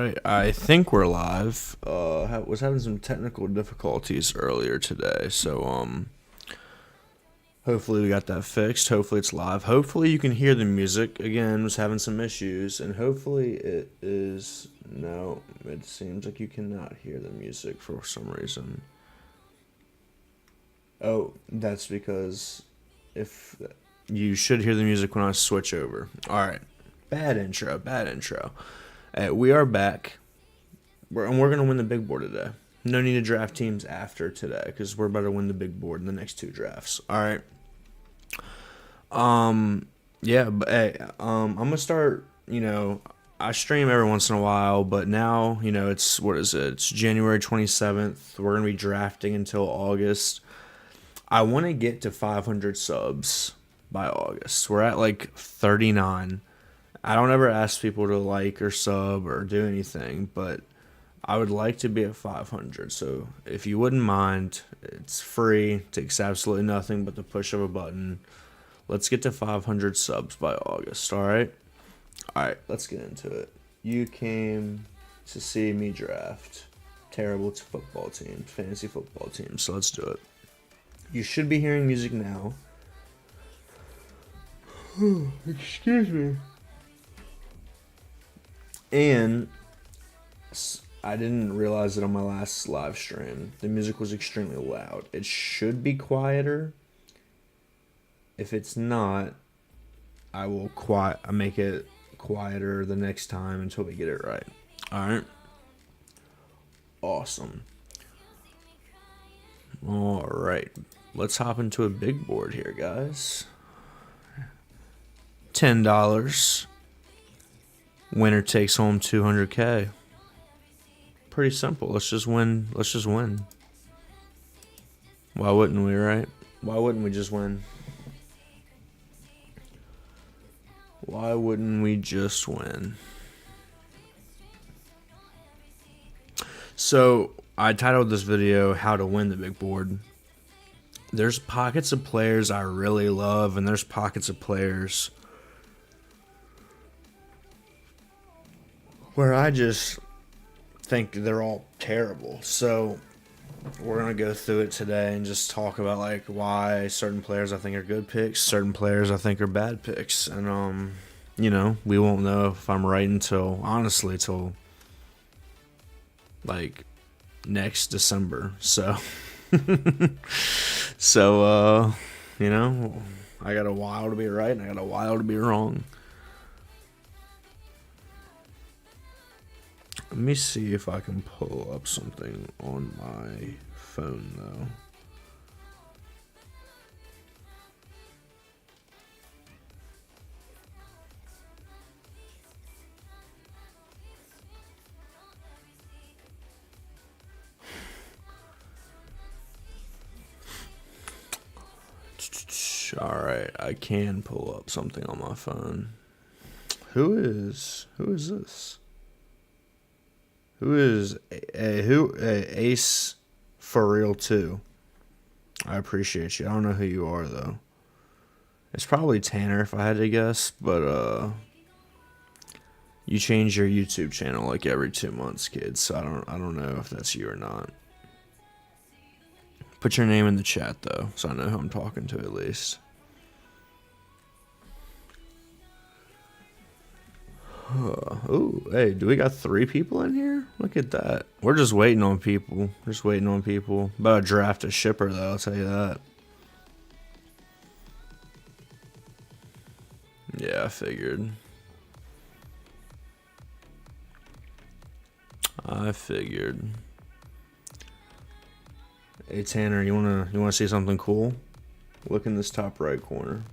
Alright, I think we're live. Was having some technical difficulties earlier today, so hopefully we got that fixed. Hopefully it's live. Hopefully you can hear the music. Again, was having some issues, and hopefully it is. No, it seems like you cannot hear the music for some reason. Oh, that's because if you should hear the music when I switch over. Alright, bad intro, bad intro. We are back. And we're going to win the big board today. No need to draft teams after today because we're about to win the big board in the next two drafts. All right. Yeah, but hey, I'm going to start, I stream every once in a while, but now, it's, what is it? It's January 27th. We're going to be drafting until August. I want to get to 500 subs by August. We're at like 39. I don't ever ask people to like or sub or do anything, but I would like to be at 500. So if you wouldn't mind, it's free. It takes absolutely nothing but the push of a button. Let's get to 500 subs by August, all right? All right, let's get into it. You came to see me draft terrible football teams, fantasy football teams, so let's do it. You should be hearing music now. Excuse me. And I didn't realize it on my last live stream. The music was extremely loud. It should be quieter. If it's not, I will make it quieter the next time until we get it right. Alright? Awesome. Alright. Let's hop into a big board here, guys. $10. Winner takes home 200K. Pretty simple. Let's just win. Let's just win. Why wouldn't we, right? Why wouldn't we just win? Why wouldn't we just win? So, I titled this video, How to Win the Big Board. There's pockets of players I really love, and there's pockets of players where I just think they're all terrible. So we're going to go through it today and just talk about like why certain players I think are good picks, certain players I think are bad picks. And we won't know if I'm right until like next December. So I got a while to be right and I got a while to be wrong. Let me see if I can pull up something on my phone, though. Alright, I can pull up something on my phone. Who is this? Who is Ace for real too? I appreciate you. I don't know who you are though. It's probably Tanner if I had to guess, but you change your YouTube channel like every 2 months, kids. So I don't know if that's you or not. Put your name in the chat though, so I know who I'm talking to at least. Oh, hey, do we got 3 people in here? Look at that. We're just waiting on people. About to draft a shipper, though, I'll tell you that. Yeah, I figured. Hey, Tanner, you wanna see something cool? Look in this top right corner.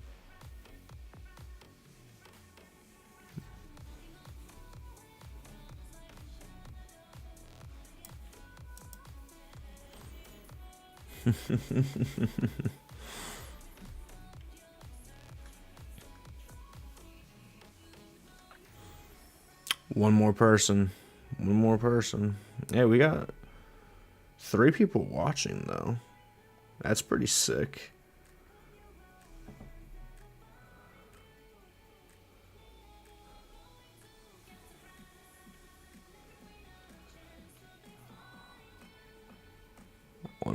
One more person. Yeah, we got 3 people watching though. That's pretty sick.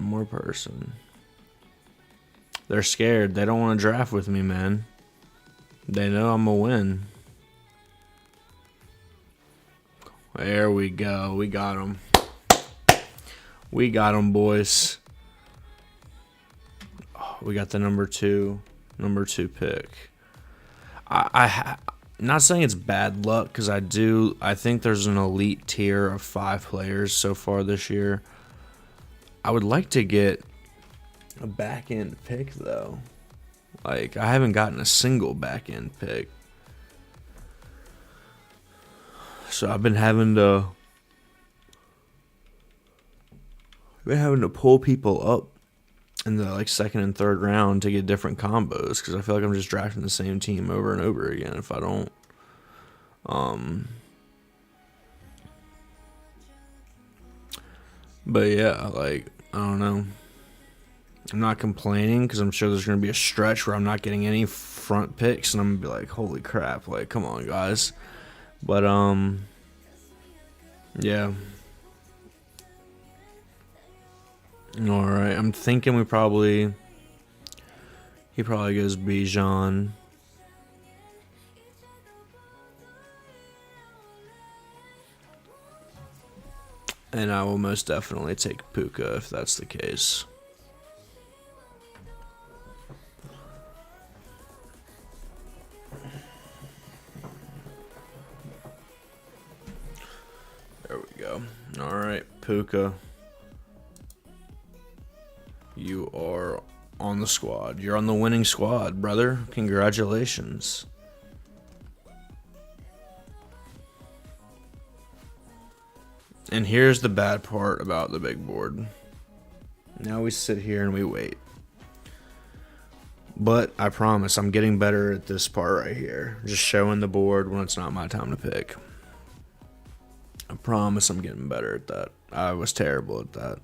more person. They're scared. They don't want to draft with me, man. They know I'm going to win. There we go. We got them. We got them, boys. Oh, we got the number two pick. Not saying it's bad luck, because I think there's an elite tier of 5 players so far this year. I would like to get a back end pick, though. Like, I haven't gotten a single back end pick. So I've been having to pull people up in the like second and third round to get different combos, because I feel like I'm just drafting the same team over and over again if I don't. But yeah, like, I don't know. I'm not complaining, because I'm sure there's going to be a stretch where I'm not getting any front picks, and I'm going to be like, holy crap, like, come on, guys. But, yeah. Alright, I'm thinking he probably goes Bijan. And I will most definitely take Puka if that's the case. There we go. Alright, Puka. You are on the squad. You're on the winning squad, brother. Congratulations. And here's the bad part about the big board. Now we sit here and we wait. But I promise I'm getting better at this part right here. Just showing the board when it's not my time to pick. I promise I'm getting better at that. I was terrible at that.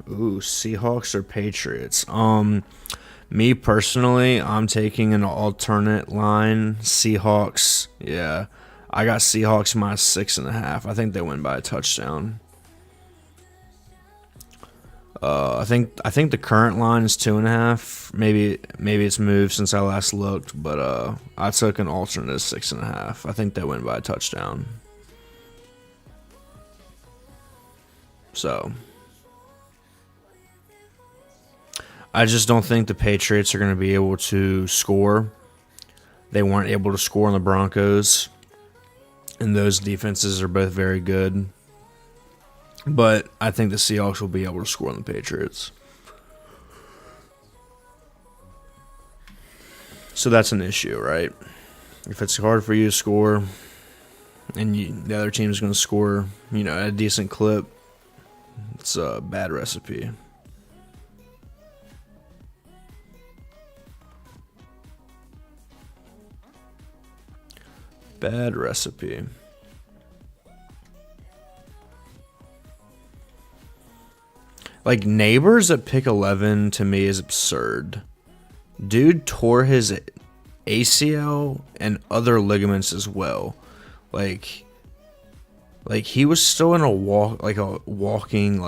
Ooh, Seahawks or Patriots? Me personally, I'm taking an alternate line. Seahawks, yeah. I got Seahawks minus 6.5. I think they win by a touchdown. I think the current line is 2.5. Maybe it's moved since I last looked, but I took an alternate 6.5. I think they win by a touchdown. So I just don't think the Patriots are going to be able to score. They weren't able to score on the Broncos, and those defenses are both very good. But I think the Seahawks will be able to score on the Patriots. So that's an issue, right? If it's hard for you to score, and the other team is going to score, at a decent clip, it's a bad recipe. Bad recipe. Like, Neighbors at pick 11 to me is absurd. Dude tore his ACL and other ligaments as well. Like he was still in a walking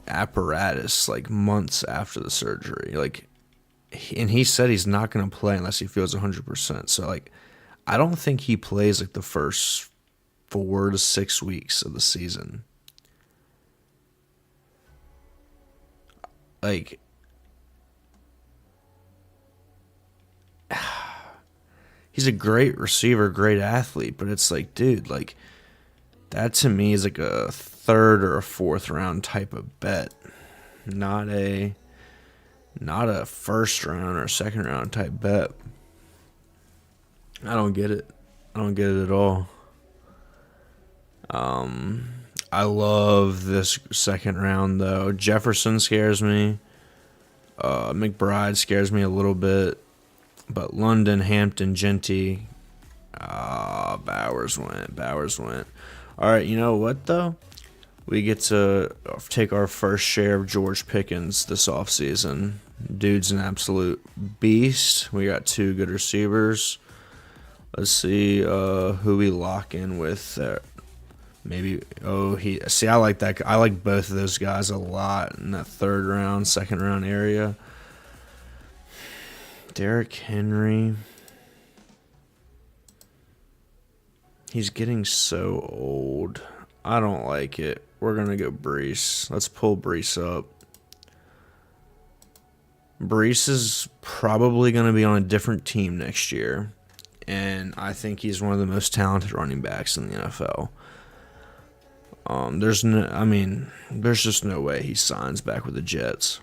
apparatus months after the surgery. And he said he's not going to play unless he feels 100%. So I don't think he plays the first 4 to 6 weeks of the season. He's a great receiver, great athlete, but it's dude, that to me is a third or a fourth round type of bet, not a first round or second round type bet. I don't get it. I don't get it at all. I love this second round, though. Jefferson scares me. McBride scares me a little bit. But London, Hampton, Genty. Bowers went. All right, you know what, though? We get to take our first share of George Pickens this offseason. Dude's an absolute beast. We got 2 good receivers. Let's see who we lock in with there. Maybe. Oh, he. See, I like that. I like both of those guys a lot in that third round, second round area. Derrick Henry. He's getting so old. I don't like it. We're going to go Brees. Let's pull Brees up. Brees is probably going to be on a different team next year. And I think he's one of the most talented running backs in the NFL. There's just no way he signs back with the Jets.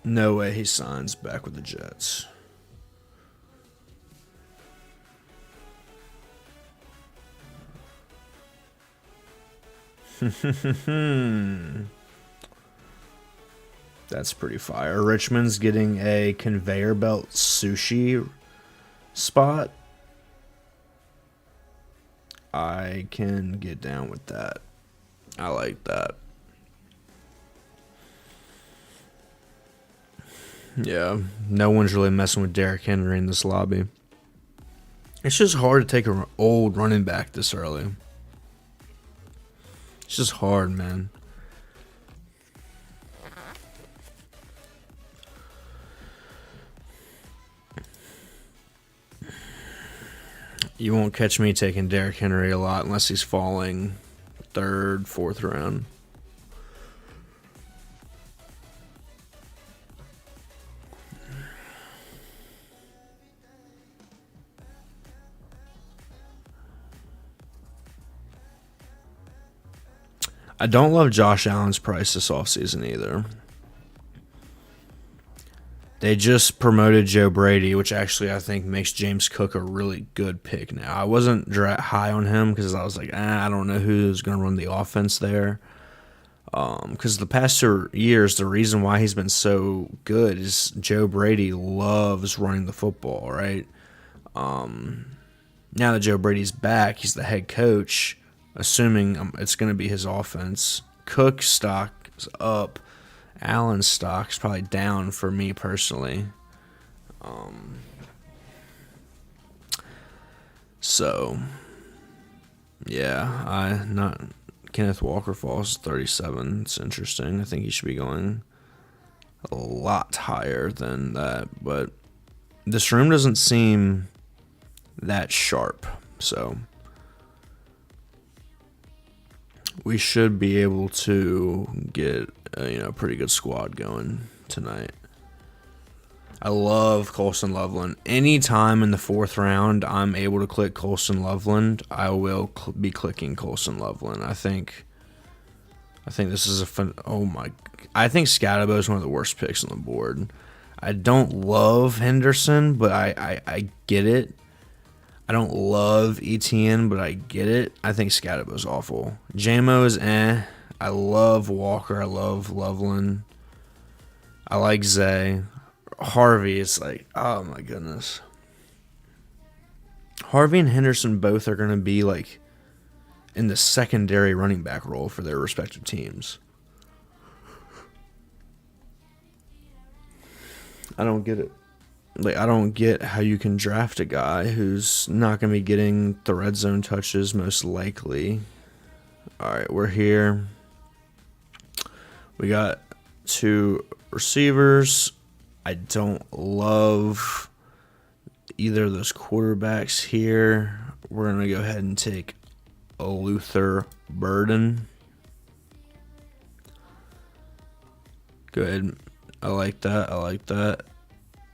No way he signs back with the Jets. That's pretty fire. Richmond's getting a conveyor belt sushi spot. I can get down with that. I like that. Yeah, no one's really messing with Derrick Henry in this lobby. It's just hard to take an old running back this early. It's just hard, man. You won't catch me taking Derrick Henry a lot unless he's falling third, fourth round. I don't love Josh Allen's price this offseason either. They just promoted Joe Brady, which actually I think makes James Cook a really good pick now. I wasn't high on him because I was like, I don't know who's going to run the offense there. Because the past 2 years, the reason why he's been so good is Joe Brady loves running the football, right? Now that Joe Brady's back, he's the head coach, assuming it's going to be his offense. Cook's stock is up. Allen's stock's probably down for me personally. So, yeah, Kenneth Walker falls 37. It's interesting. I think he should be going a lot higher than that, but this room doesn't seem that sharp, so we should be able to get a pretty good squad going tonight. I love Colson Loveland. Anytime in the fourth round I'm able to click Colson Loveland, I will be clicking Colson Loveland. I think this is I think Scatabo is one of the worst picks on the board. I don't love Henderson, but I get it. I don't love Etienne, but I get it. I think Scatabo's awful. JMO is I love Walker. I love Loveland. I like Zay. Harvey is like, oh my goodness. Harvey and Henderson both are going to be like in the secondary running back role for their respective teams. I don't get it. Like, I don't get how you can draft a guy who's not going to be getting the red zone touches most likely. All right, we're here. We got 2 receivers. I don't love either of those quarterbacks here. We're going to go ahead and take a Luther Burden. Go ahead. I like that.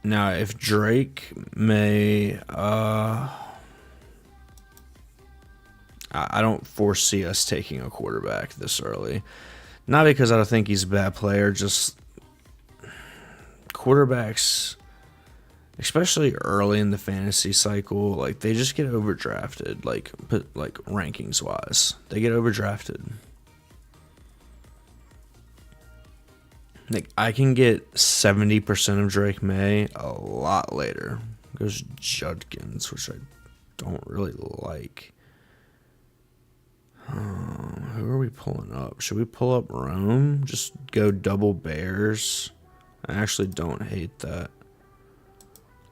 Now, if Drake may... I don't foresee us taking a quarterback this early. Not because I don't think he's a bad player, just quarterbacks, especially early in the fantasy cycle, like they just get overdrafted, like rankings wise. They get overdrafted. Like, I can get 70% of Drake May a lot later. Goes Judkins, which I don't really like. Who are we pulling up? Should we pull up Rome? Just go double Bears. I actually don't hate that.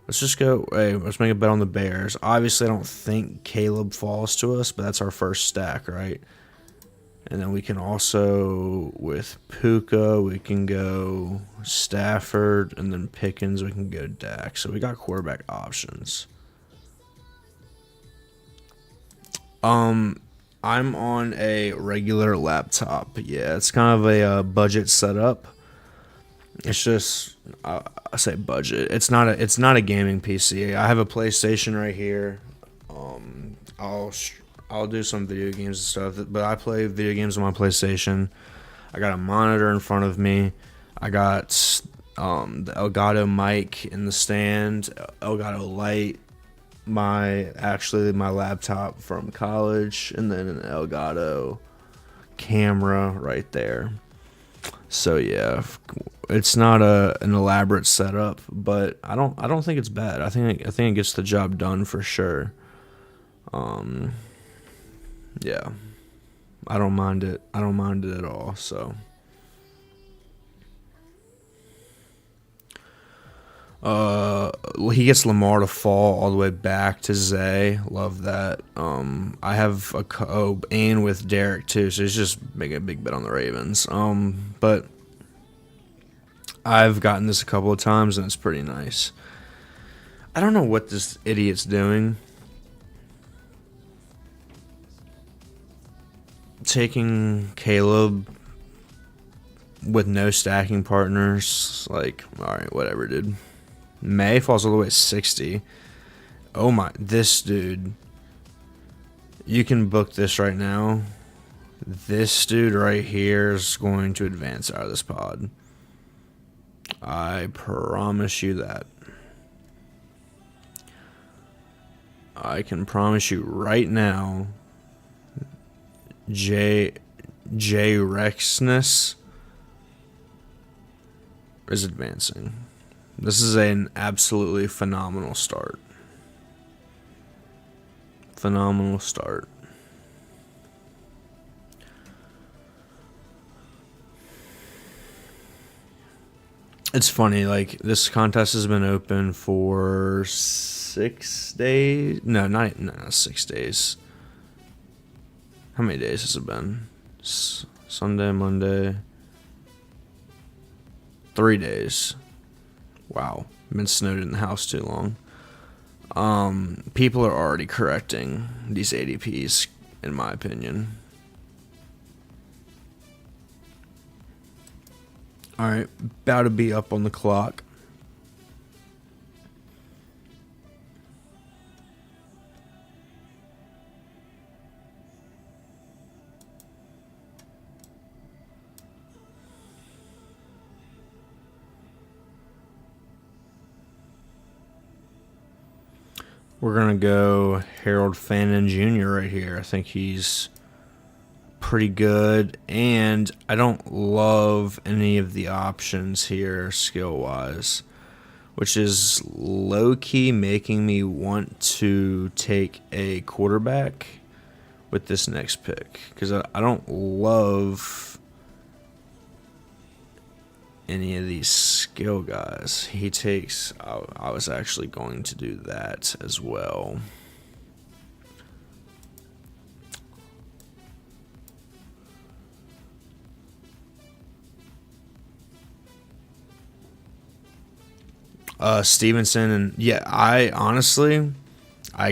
Let's just go. Hey, let's make a bet on the Bears. Obviously, I don't think Caleb falls to us, but that's our first stack, right? And then we can also, with Puka, we can go Stafford, and then Pickens, we can go Dak. So we got quarterback options. I'm on a regular laptop. Yeah, it's kind of a budget setup. It's just I say budget. It's not a gaming PC. I have a PlayStation right here. I'll I'll do some video games and stuff, but I play video games on my PlayStation. I got a monitor in front of me. I got the Elgato mic in the stand, Elgato light, my laptop from college, and then an Elgato camera right there. So yeah, it's not an elaborate setup, but I don't think it's bad. I think it gets the job done for sure. Yeah, I don't mind it. I don't mind it at all. So he gets Lamar to fall all the way back to Zay. Love that. I have and with Derek too, so he's just making a big bet on the Ravens. But I've gotten this a couple of times and it's pretty nice. I don't know what this idiot's doing. Taking Caleb with no stacking partners, like, alright, whatever, dude. May falls all the way at 60. Oh my, this dude. You can book this right now. This dude right here is going to advance out of this pod. I promise you that. I can promise you right now, J Rexness is advancing. This is an absolutely phenomenal start. Phenomenal start. It's funny, like, this contest has been open for 6 days. No, not 6 days. How many days has it been? Sunday, Monday. 3 days. Wow. Been snowed in the house too long. People are already correcting these ADPs, in my opinion. Alright, about to be up on the clock. We're going to go Harold Fannin Jr. right here. I think he's pretty good, and I don't love any of the options here skill-wise, which is low-key making me want to take a quarterback with this next pick, because I don't love any of these skill guys. He takes... I was actually going to do that as well. Stevenson, and yeah, I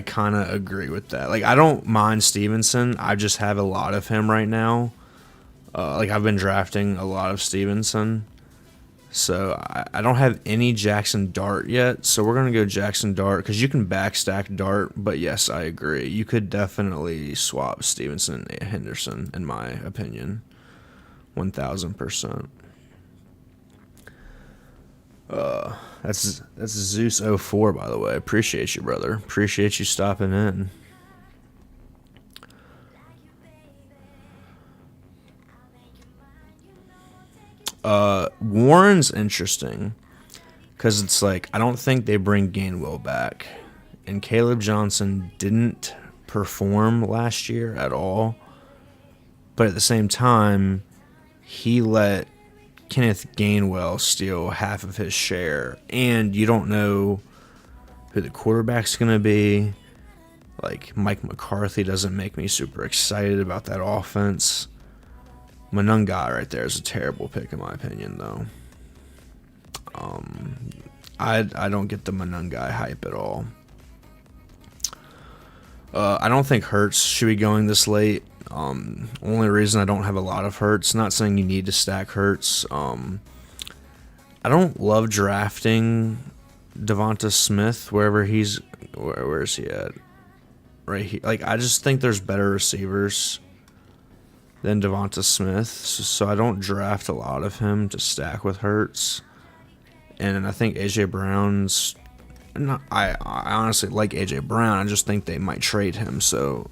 kind of agree with that. Like, I don't mind Stevenson. I just have a lot of him right now. Like, I've been drafting a lot of Stevenson. So I don't have any Jackson Dart yet. So we're going to go Jackson Dart because you can backstack Dart. But yes, I agree. You could definitely swap Stevenson and Henderson, in my opinion. 1,000%. That's Zeus 04, by the way. Appreciate you, brother. Appreciate you stopping in. Warren's interesting because it's like, I don't think they bring Gainwell back, and Caleb Johnson didn't perform last year at all, but at the same time, he let Kenneth Gainwell steal half of his share, and you don't know who the quarterback's going to be. Like, Mike McCarthy doesn't make me super excited about that offense. Monungai right there is a terrible pick in my opinion, though. I don't get the Monungai hype at all. I don't think Hurts should be going this late. Only reason I don't have a lot of Hurts. Not saying you need to stack Hurts. I don't love drafting Devonta Smith wherever he's. Where is he at? Right here. Like, I just think there's better receivers than Devonta Smith, so I don't draft a lot of him to stack with Hurts. And I think AJ Brown's. I honestly like AJ Brown. I just think they might trade him. So,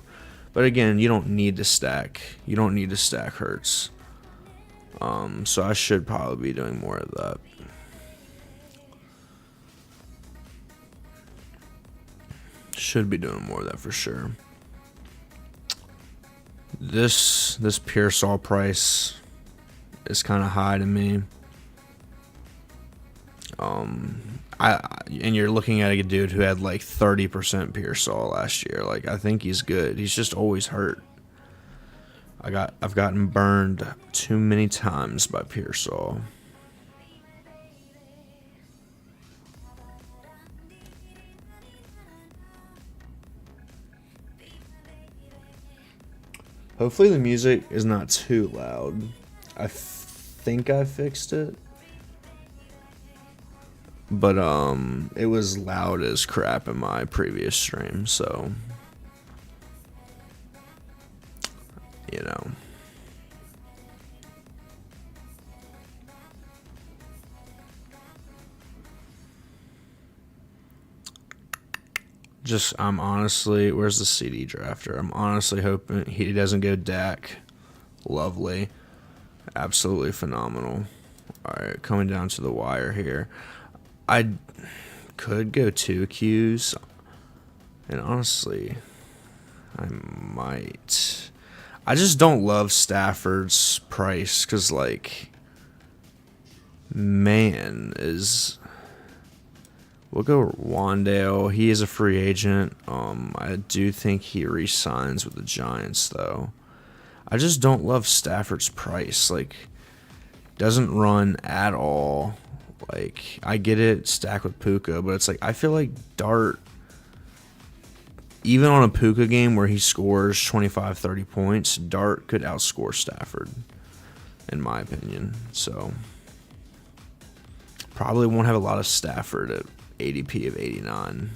but again, you don't need to stack. You don't need to stack Hurts. So I should probably be doing more of that. Should be doing more of that for sure. This Pearsall price is kind of high to me. And you're looking at a dude who had like 30% Pearsall last year. Like, I think he's good. He's just always hurt. I've gotten burned too many times by Pearsall. Hopefully the music is not too loud. I think I fixed it. But it was loud as crap in my previous stream, so you know. I'm honestly, where's the CD drafter? I'm honestly hoping he doesn't go Dak. Lovely. Absolutely phenomenal. Alright, coming down to the wire here. I could go 2 Qs. And honestly, I might. I just don't love Stafford's price because, like, man, is. We'll go Wandale. He is a free agent. I do think he re-signs with the Giants, though. I just don't love Stafford's price. Like, doesn't run at all. Like, I get it, stack with Puka, but it's like, I feel like Dart, even on a Puka game where he scores 25, 30 points, Dart could outscore Stafford, in my opinion. So, probably won't have a lot of Stafford at ADP of 89.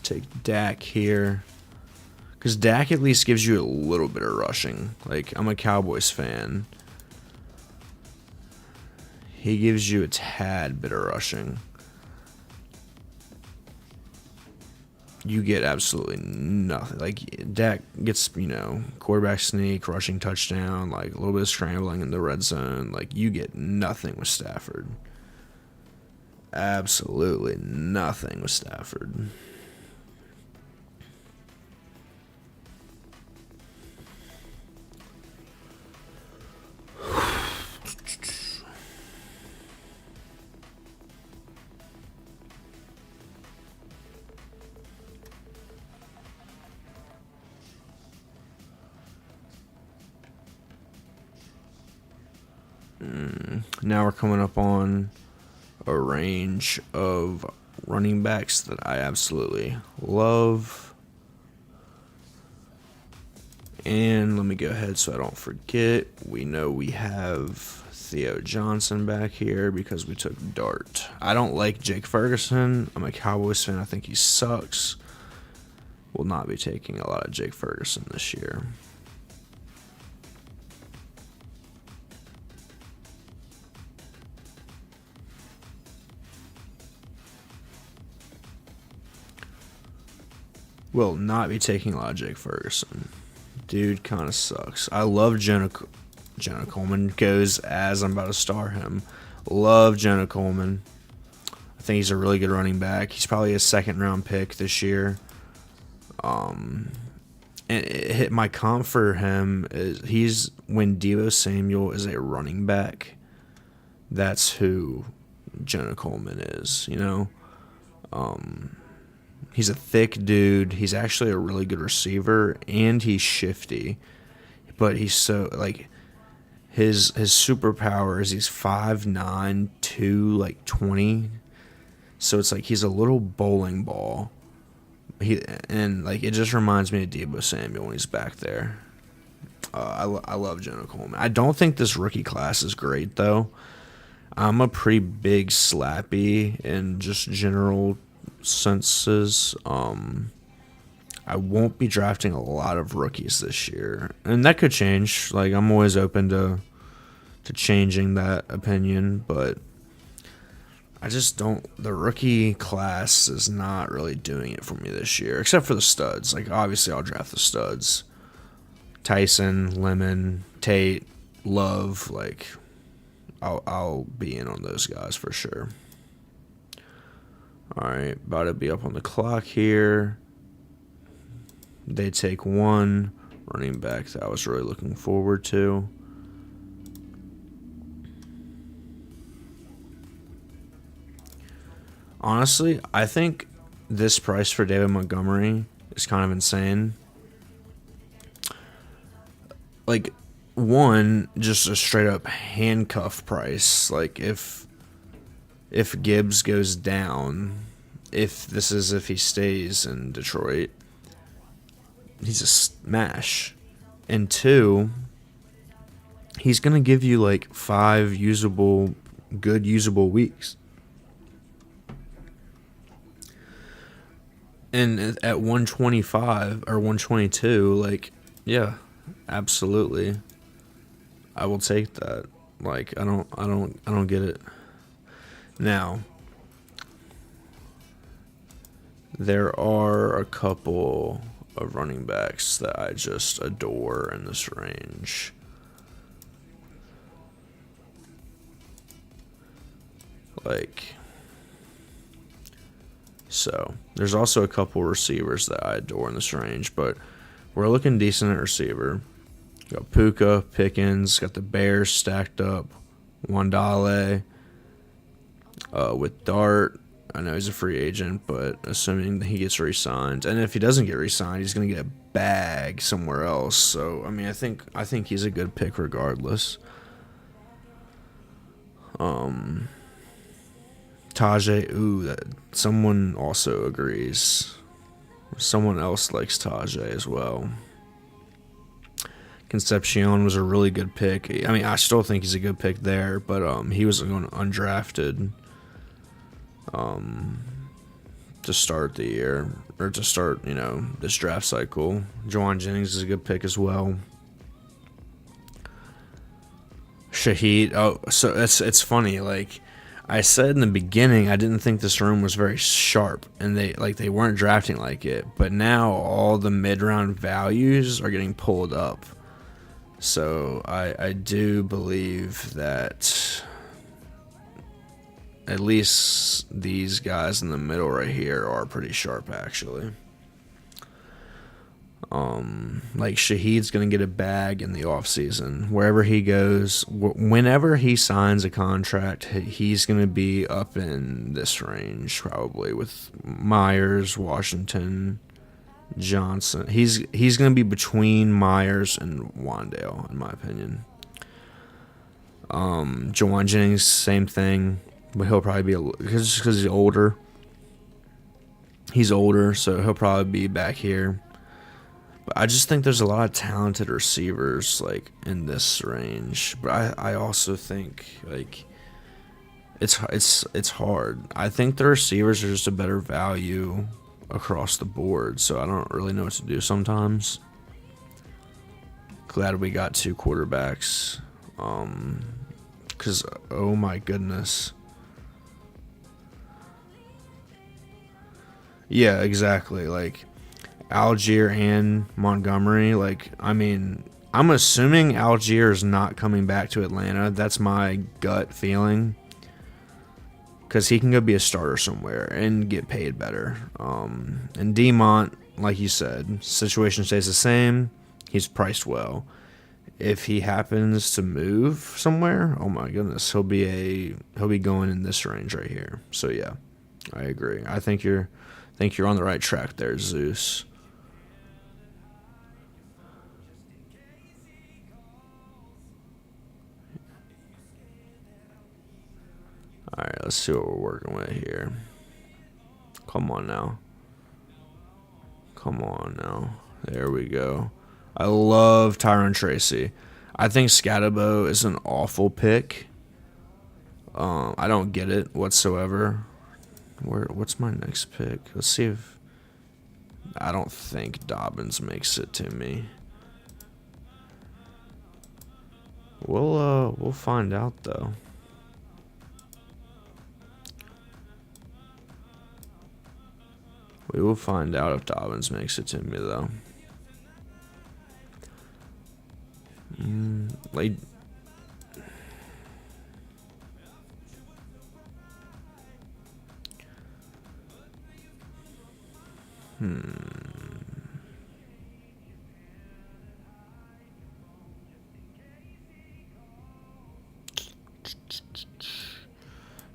Take Dak here. Because Dak at least gives you a little bit of rushing. Like, I'm a Cowboys fan. He gives you a tad bit of rushing. You get absolutely nothing. Like, Dak gets, quarterback sneak, rushing touchdown, like a little bit of scrambling in the red zone. Like, you get nothing with Stafford. Absolutely nothing with Stafford. Now we're coming up on a range of running backs that I absolutely love. And let me go ahead so I don't forget. We know we have Theo Johnson back here because we took Dart. I don't like Jake Ferguson. I'm a Cowboys fan. I think he sucks. Will not be taking a lot of Jake Ferguson this year. Will not be taking a lot of Jake Ferguson. Dude kind of sucks. I love Jonah Coleman. Goes as I'm about to star him. Love Jonah Coleman. I think he's a really good running back. He's probably a second-round pick this year. And my comp for him is when Deebo Samuel is a running back. That's who Jonah Coleman is, you know? He's a thick dude. He's actually a really good receiver, and he's shifty. But he's so, like, his superpower is he's 5'9", 220. So it's like he's a little bowling ball. And like it just reminds me of Deebo Samuel when he's back there. I love Jonah Coleman. I don't think this rookie class is great though. I'm a pretty big slappy in just general senses. I won't be drafting a lot of rookies this year, and that could change. Like I'm always open to changing that opinion, but I just don't. The rookie class is not really doing it for me this year, except for the studs. Like obviously, I'll draft the studs: Tyson, Lemon, Tate, Love. Like I'll be in on those guys for sure. All right, about to be up on the clock here. They take one running back that I was really looking forward to. Honestly, I think this price for David Montgomery is kind of insane. Like, one, just a straight up handcuff price. Like, if Gibbs goes down, if he stays in Detroit, he's a smash. And two, he's going to give you like 5 good usable weeks. And at 125 or 122, like, yeah, absolutely, I will take that. Like, I don't get it. Now, there are a couple of running backs that I just adore in this range. Like, so there's also a couple receivers that I adore in this range, but we're looking decent at receiver. Got Puka, Pickens, got the Bears stacked up, Wandale, with Dart. I know he's a free agent, but assuming that he gets re-signed, and if he doesn't get re-signed, he's gonna get a bag somewhere else. So I mean, I think he's a good pick regardless. Tajay, that someone also agrees. Someone else likes Tajay as well. Concepcion was a really good pick. I mean, I still think he's a good pick there, but he was going undrafted to start the year, or to start, this draft cycle. Juwan Jennings is a good pick as well. Shaheed, so it's funny, like, I said in the beginning I didn't think this room was very sharp, and they weren't drafting like it, but now all the mid-round values are getting pulled up. So I do believe that at least these guys in the middle right here are pretty sharp, actually. Like Shaheed's going to get a bag in the offseason. Wherever he goes, whenever he signs a contract, he's going to be up in this range probably with Myers, Washington, Johnson. He's going to be between Myers and Wandale, in my opinion. Juwan Jennings, same thing, but he'll probably be because he's older. He's older, so he'll probably be back here. But I just think there's a lot of talented receivers like in this range. But I also think like it's hard. I think the receivers are just a better value across the board, so I don't really know what to do sometimes. Glad we got 2 quarterbacks. Cause oh my goodness. Yeah, exactly. Like Algier and Montgomery, like, I mean, I'm assuming Algier is not coming back to Atlanta. That's my gut feeling. Because he can go be a starter somewhere and get paid better. And Demont, like you said, situation stays the same. He's priced well. If he happens to move somewhere, oh my goodness, he'll be going in this range right here. So yeah, I agree. I think you're on the right track there, Zeus. All right, let's see what we're working with here. Come on now. Come on now. There we go. I love Tyron Tracy. I think Scatabo is an awful pick. I don't get it whatsoever. What's my next pick? Let's see if I don't think Dobbins makes it to me. We'll find out though. We will find out if Dobbins makes it to me though. Like,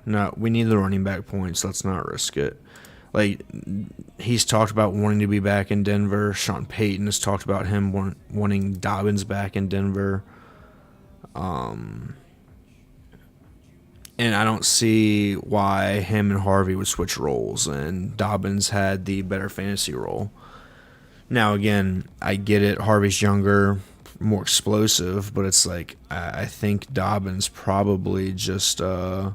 no, we need the running back points. Let's not risk it. Like, he's talked about wanting to be back in Denver. Sean Payton has talked about him wanting Dobbins back in Denver. And I don't see why him and Harvey would switch roles and Dobbins had the better fantasy role. Now, again, I get it. Harvey's younger, more explosive, but it's like I think Dobbins probably just as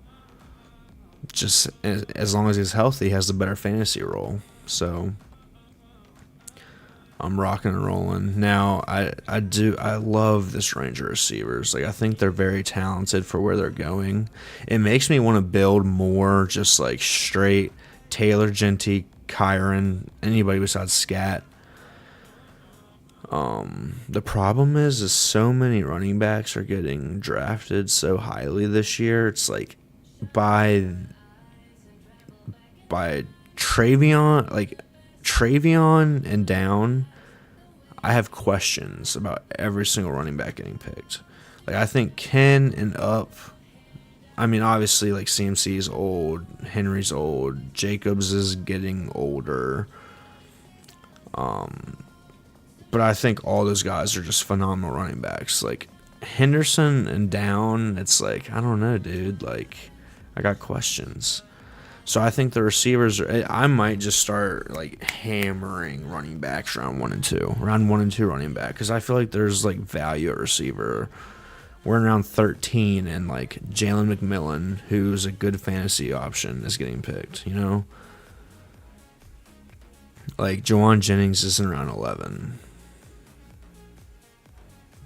long as he's healthy, has the better fantasy role. So I'm rocking and rolling. Now, I love this range of receivers. Like, I think they're very talented for where they're going. It makes me want to build more just like straight Taylor, Genty, Kyron, anybody besides Scat. The problem is so many running backs are getting drafted so highly this year. It's like by Travion and down, I have questions about every single running back getting picked. Like, I think Ken and up, I mean, obviously, like, CMC's old, Henry's old, Jacobs is getting older. But I think all those guys are just phenomenal running backs. Like, Henderson and down, it's like, I don't know, dude. Like, I got questions. So I think the receivers, I might just start like hammering running backs round 1 and 2 running back, because I feel like there's like value at receiver. We're in round 13 and like Jalen McMillan, who's a good fantasy option, is getting picked, you know? Like Jawan Jennings is in round 11.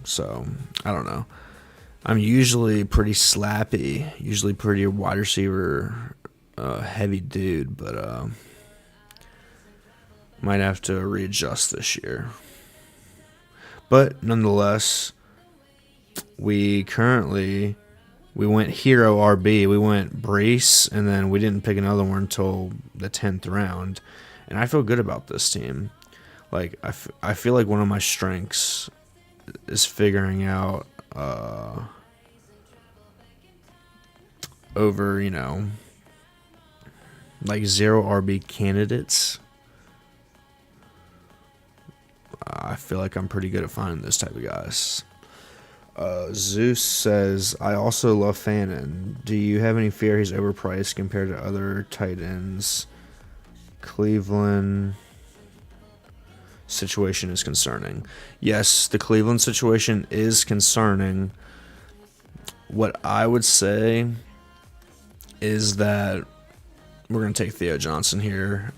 So I don't know. I'm usually pretty slappy, usually pretty wide receiver heavy dude, but might have to readjust this year. But nonetheless, we went hero RB, we went Brees, and then we didn't pick another one until the 10th round, and I feel good about this team. Like, I feel like one of my strengths is figuring out over, you know, like 0 RB candidates. I feel like I'm pretty good at finding those type of guys. Zeus says, I also love Fannin. Do you have any fear he's overpriced compared to other tight ends? Cleveland situation is concerning. Yes, the Cleveland situation is concerning. What I would say is that we're going to take Theo Johnson here.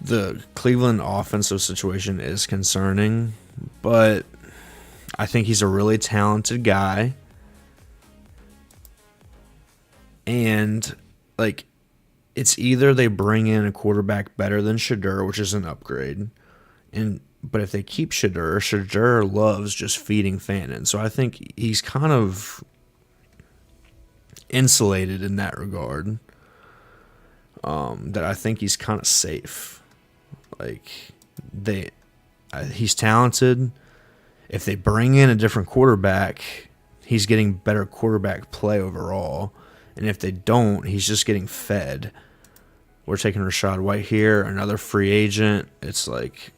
The Cleveland offensive situation is concerning, but I think he's a really talented guy. And, like, it's either they bring in a quarterback better than Shadur, which is an upgrade, but if they keep Shadur loves just feeding Fannin. So I think he's kind of insulated in that regard. That I think he's kind of safe. Like, he's talented. If they bring in a different quarterback, he's getting better quarterback play overall. And if they don't, he's just getting fed. We're taking Rachaad White here, another free agent. It's like,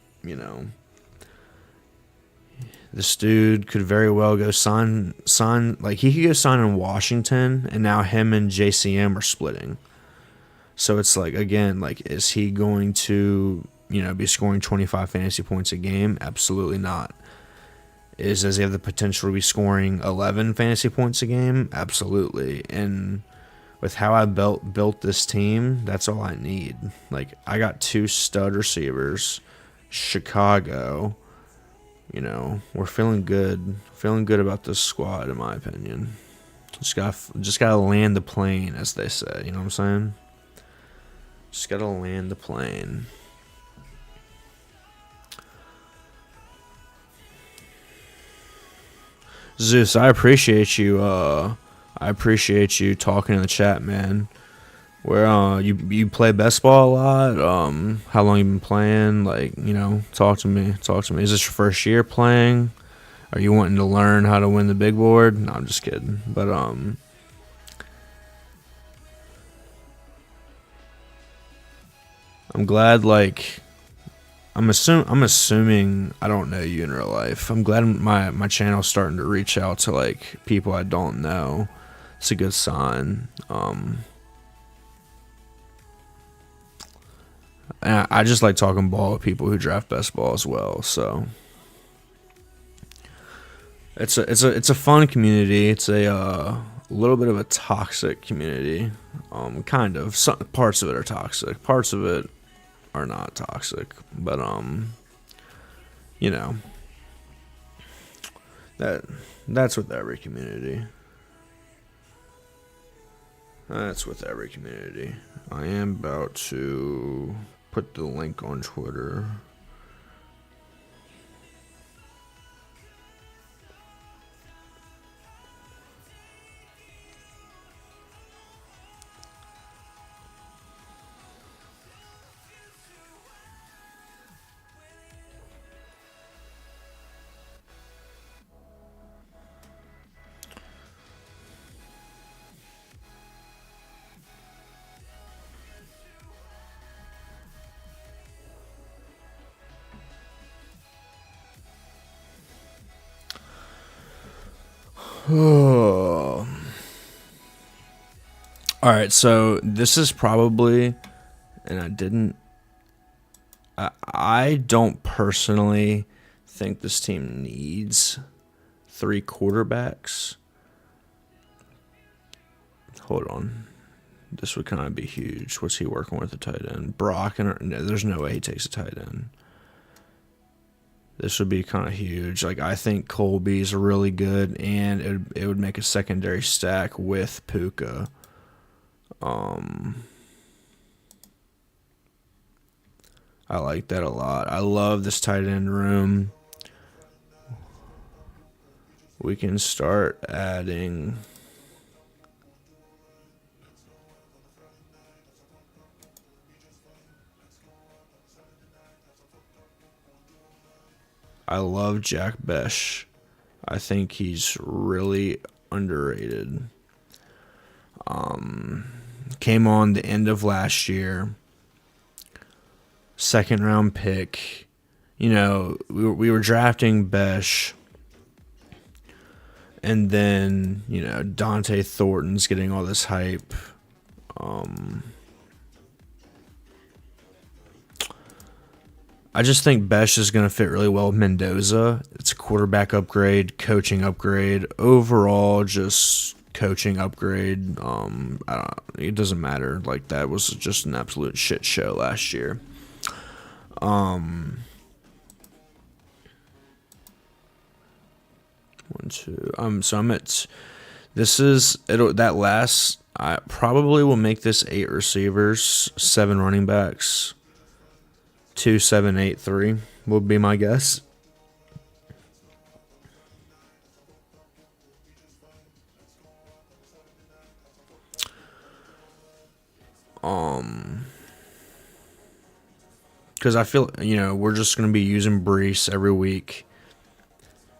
this dude could very well go sign like he could go sign in Washington, and now him and JCM are splitting. So it's like, again, like, is he going to, be scoring 25 fantasy points a game? Absolutely not. Does he have the potential to be scoring 11 fantasy points a game? Absolutely. And with how I built this team, that's all I need. Like, I got 2 stud receivers. Chicago, we're feeling good. Feeling good about this squad, in my opinion. Just gotta land the plane, as they say. You know what I'm saying? Just gotta land the plane. Zeus, I appreciate you. Talking in the chat, man. Where you play best ball a lot? How long you been playing? Like, talk to me. Is this your first year playing? Are you wanting to learn how to win the big board? No, I'm just kidding. But I'm glad. Like, I'm assuming I don't know you in real life. I'm glad my channel's starting to reach out to like people I don't know. It's a good sign. And I just like talking ball with people who draft best ball as well. So it's a fun community. It's a little bit of a toxic community. Kind of. Some parts of it are toxic. Parts of it are not toxic. But that's with every community. That's with every community. I am about to put the link on Twitter. All right, so this is probably, and I don't personally think this team needs 3 quarterbacks. Hold on. This would kind of be huge. What's he working with, a tight end? Brock, no, there's no way he takes a tight end. This would be kind of huge. Like, I think Colby's really good, and it would make a secondary stack with Puka. I like that a lot. I love this tight end room. We can start adding. I love Jack Besh. I think he's really underrated. Came on the end of last year. 2nd round pick. We were drafting Besh. And then, Dante Thornton's getting all this hype. I just think Besh is going to fit really well with Mendoza. It's a quarterback upgrade, coaching upgrade, overall just coaching upgrade. It doesn't matter. Like, that was just an absolute shit show last year. So I'm at. This is that last. I probably will make this 8 receivers, 7 running backs. 2, 7, 8, 3 would be my guess. because I feel, we're just going to be using Brees every week.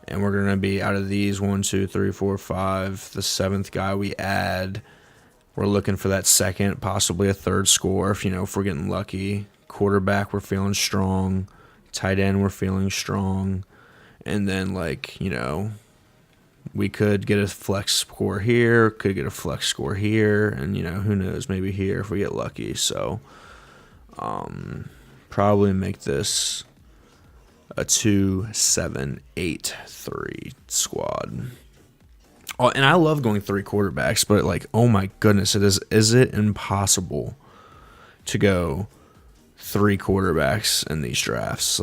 And we're going to be out of these 1, 2, 3, 4, 5, the seventh guy we add. We're looking for that second, possibly a third score if we're getting lucky. Quarterback, we're feeling strong. Tight end, we're feeling strong. And then, we could get a flex score here, could get a flex score here, and, who knows, maybe here if we get lucky. So, probably make this a 2-7-8-3 squad. Oh, and I love going 3 quarterbacks, but oh my goodness, is it impossible to go 3 quarterbacks in these drafts?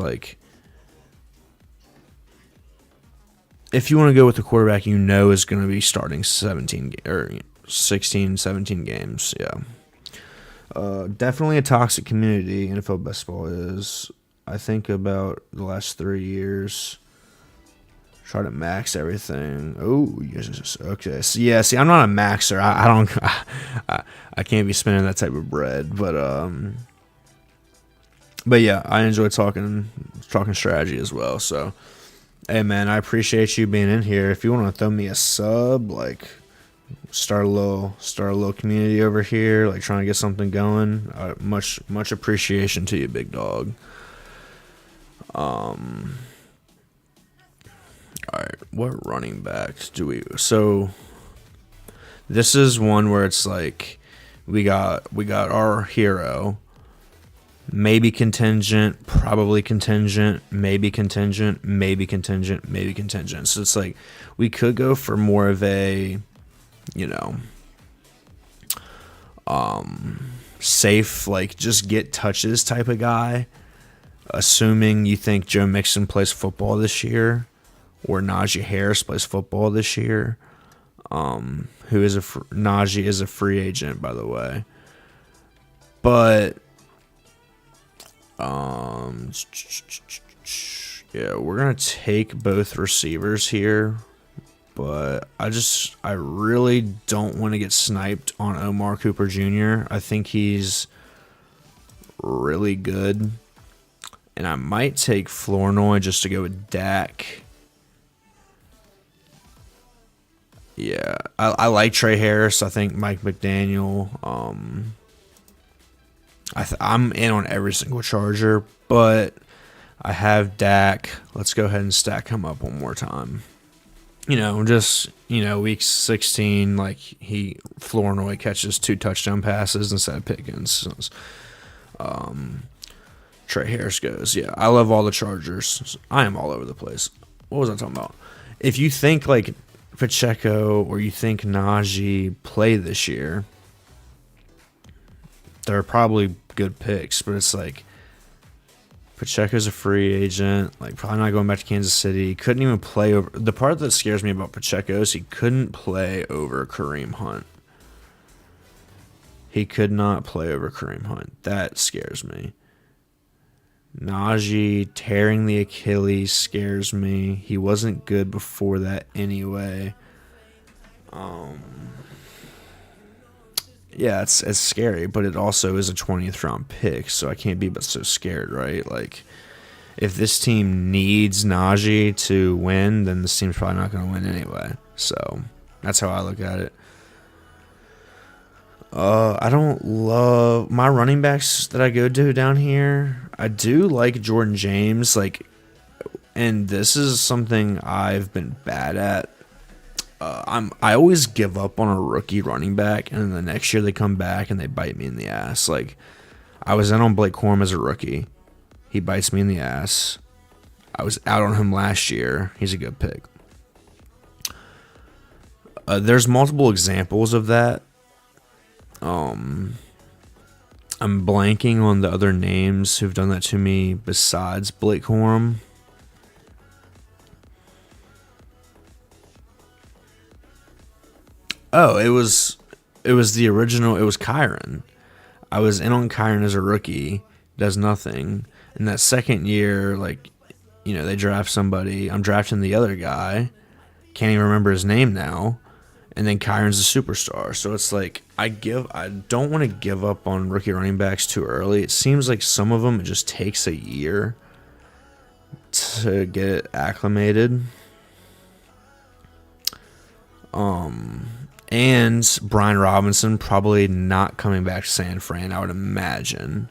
If you want to go with the quarterback is going to be starting 17 or 16, 17 games, yeah. Definitely a toxic community, NFL best ball is. I think about the last 3 years. Try to max everything. Oh, yes. Okay. So, yeah, see, I'm not a maxer. I don't. I can't be spending that type of bread. But yeah, I enjoy talking strategy as well. So, hey, man, I appreciate you being in here. If you want to throw me a sub, start a little community over here, trying to get something going. Much appreciation to you, big dog. All right, what running backs do we? So this is one where it's we got our hero, maybe contingent, probably contingent, maybe contingent, maybe contingent, maybe contingent. So it's we could go for more of a, safe, just get touches type of guy. Assuming you think Joe Mixon plays football this year, or Najee Harris plays football this year, Najee is a free agent, by the way. But yeah, we're gonna take both receivers here, but I really don't want to get sniped on Omar Cooper Jr. I think he's really good. And I might take Flournoy just to go with Dak. Yeah, I like Trey Harris. I think Mike McDaniel. I'm in on every single Charger, but I have Dak. Let's go ahead and stack him up one more time. Week 16, Flournoy catches 2 touchdown passes instead of Pickens. Trey Harris goes. Yeah, I love all the Chargers. I am all over the place. What was I talking about? If you think Pacheco or you think Najee play this year, they're probably good picks, but it's Pacheco's a free agent, probably not going back to Kansas City. Couldn't even play over. The part that scares me about Pacheco is he couldn't play over Kareem Hunt. He could not play over Kareem Hunt. That scares me. Najee tearing the Achilles scares me. He wasn't good before that anyway. Yeah, it's scary, but it also is a 20th round pick, so I can't be but so scared, right? If this team needs Najee to win, then this team's probably not going to win anyway. So that's how I look at it. I don't love my running backs that I go to down here. I do like Jordan James, and this is something I've been bad at. I always give up on a rookie running back, and then the next year they come back and they bite me in the ass. I was in on Blake Corum as a rookie. He bites me in the ass. I was out on him last year. He's a good pick. There's multiple examples of that. I'm blanking on the other names who've done that to me besides Blake Corum. Oh, it was the original. It was Kyron. I was in on Kyron as a rookie. Does nothing. In that second year, they draft somebody. I'm drafting the other guy. Can't even remember his name now. and then Kyron's a superstar. So it's like I don't want to give up on rookie running backs too early. It seems like some of them it just takes a year to get acclimated. And Brian Robinson probably not coming back to San Fran, I would imagine.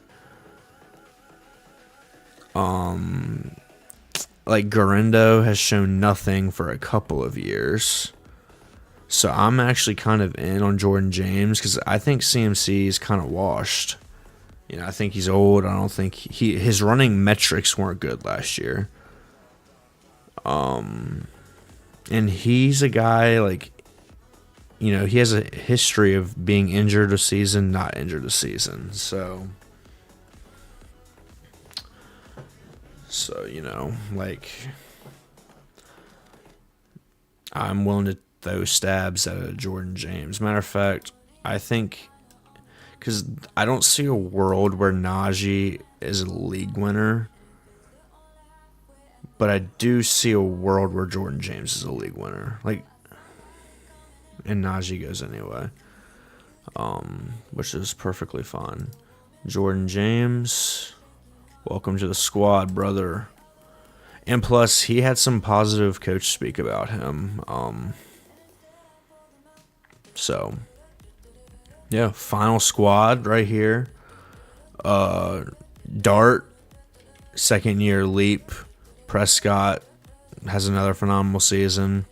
Like Garendo has shown nothing for a couple of years. So I'm actually kind of in on Jordan James because I think CMC is kind of washed. I think he's old. I don't think his running metrics weren't good last year. And he's a guy like, he has a history of being injured a season, not injured a season. So like I'm willing to throw stabs at a Jordan James. Matter of fact, I think because I don't see a world where Najee is a league winner, but I do see a world where Jordan James is a league winner. Like, and Najee goes anyway, which is perfectly fine. Jordan James, welcome to the squad, brother. And plus, he had some positive coach speak about him. So, yeah, final squad right here. Dart, second year leap. Prescott has another phenomenal season.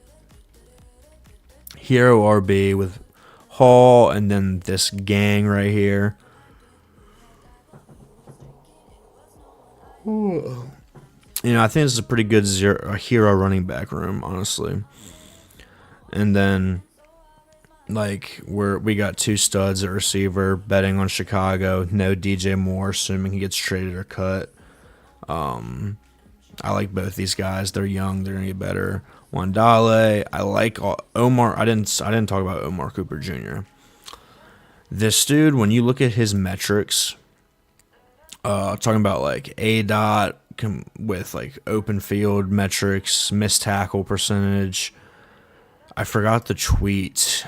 Hero RB with Hall, and then this gang right here. I think this is a pretty good hero running back room, honestly. And then, like, we got two studs at receiver, betting on Chicago. No DJ Moore, assuming he gets traded or cut. I like both these guys. They're young. They're gonna get better. Wandale. I like Omar. I didn't talk about Omar Cooper Jr. This dude, when you look at his metrics, talking about like A dot with like open field metrics, missed tackle percentage. I forgot the tweet.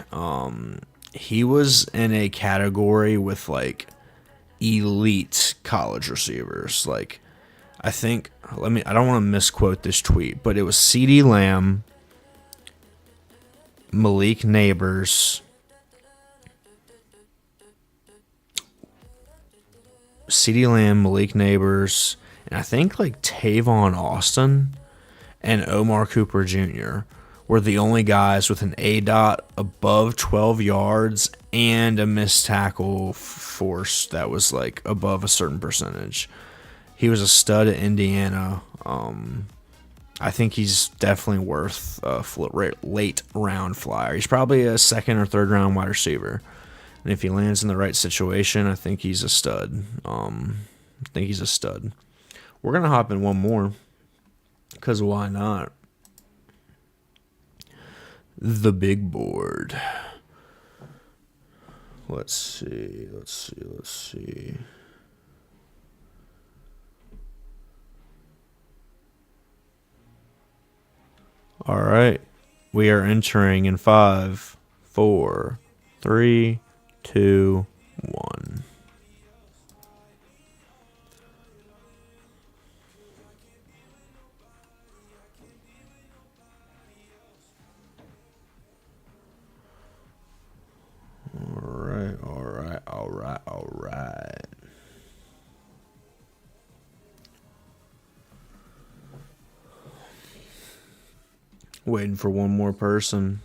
He was in a category with like elite college receivers. Like, I think I don't want to misquote this tweet, but it was CeeDee Lamb, Malik Neighbors, and I think like Tavon Austin and Omar Cooper Jr. were the only guys with an A dot above 12 yards and a missed tackle force that was like above a certain percentage. He was a stud at Indiana. I think he's definitely worth a late round flyer. He's probably a second or third round wide receiver. And if he lands in the right situation, I think he's a stud. We're going to hop in one more, because why not? The big board. Let's see. All right. We are entering in 5, 4, 3, 2, 1. All right. Waiting for one more person.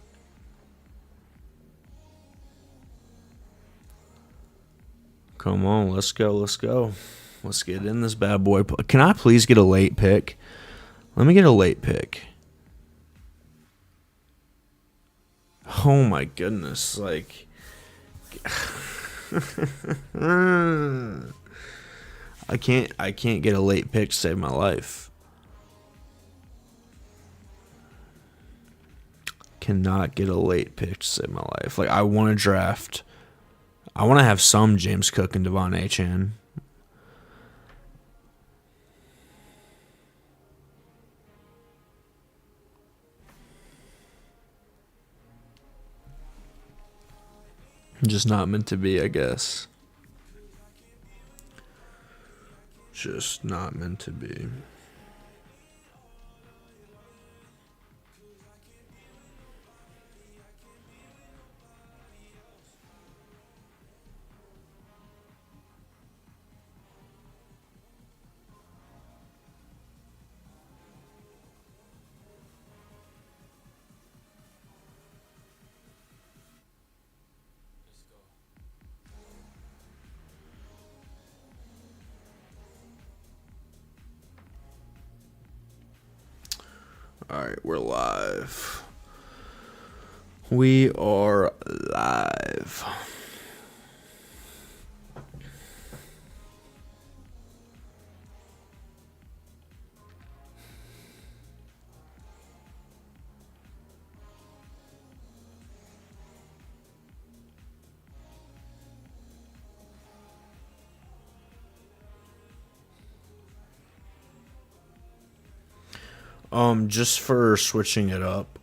Come on, let's go. Let's get in this bad boy. Can I please get a late pick? Let me get a late pick. Oh my goodness, like I can't get a late pick to save my life. Cannot get a late pick to save my life. Like, I want to draft. I want to have some James Cook and Devon Achane. Just not meant to be, I guess. Just not meant to be. Alright, we're live. We are live. Just for switching it up,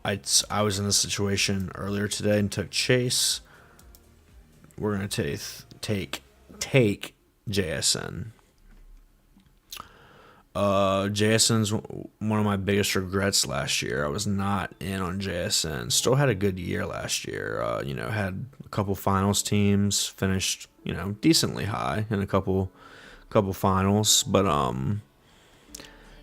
I was in a situation earlier today and took Chase. We're gonna take JSN. JSN's one of my biggest regrets last year. I was not in on JSN. Still had a good year last year. Had a couple finals teams, finished decently high in a couple finals, but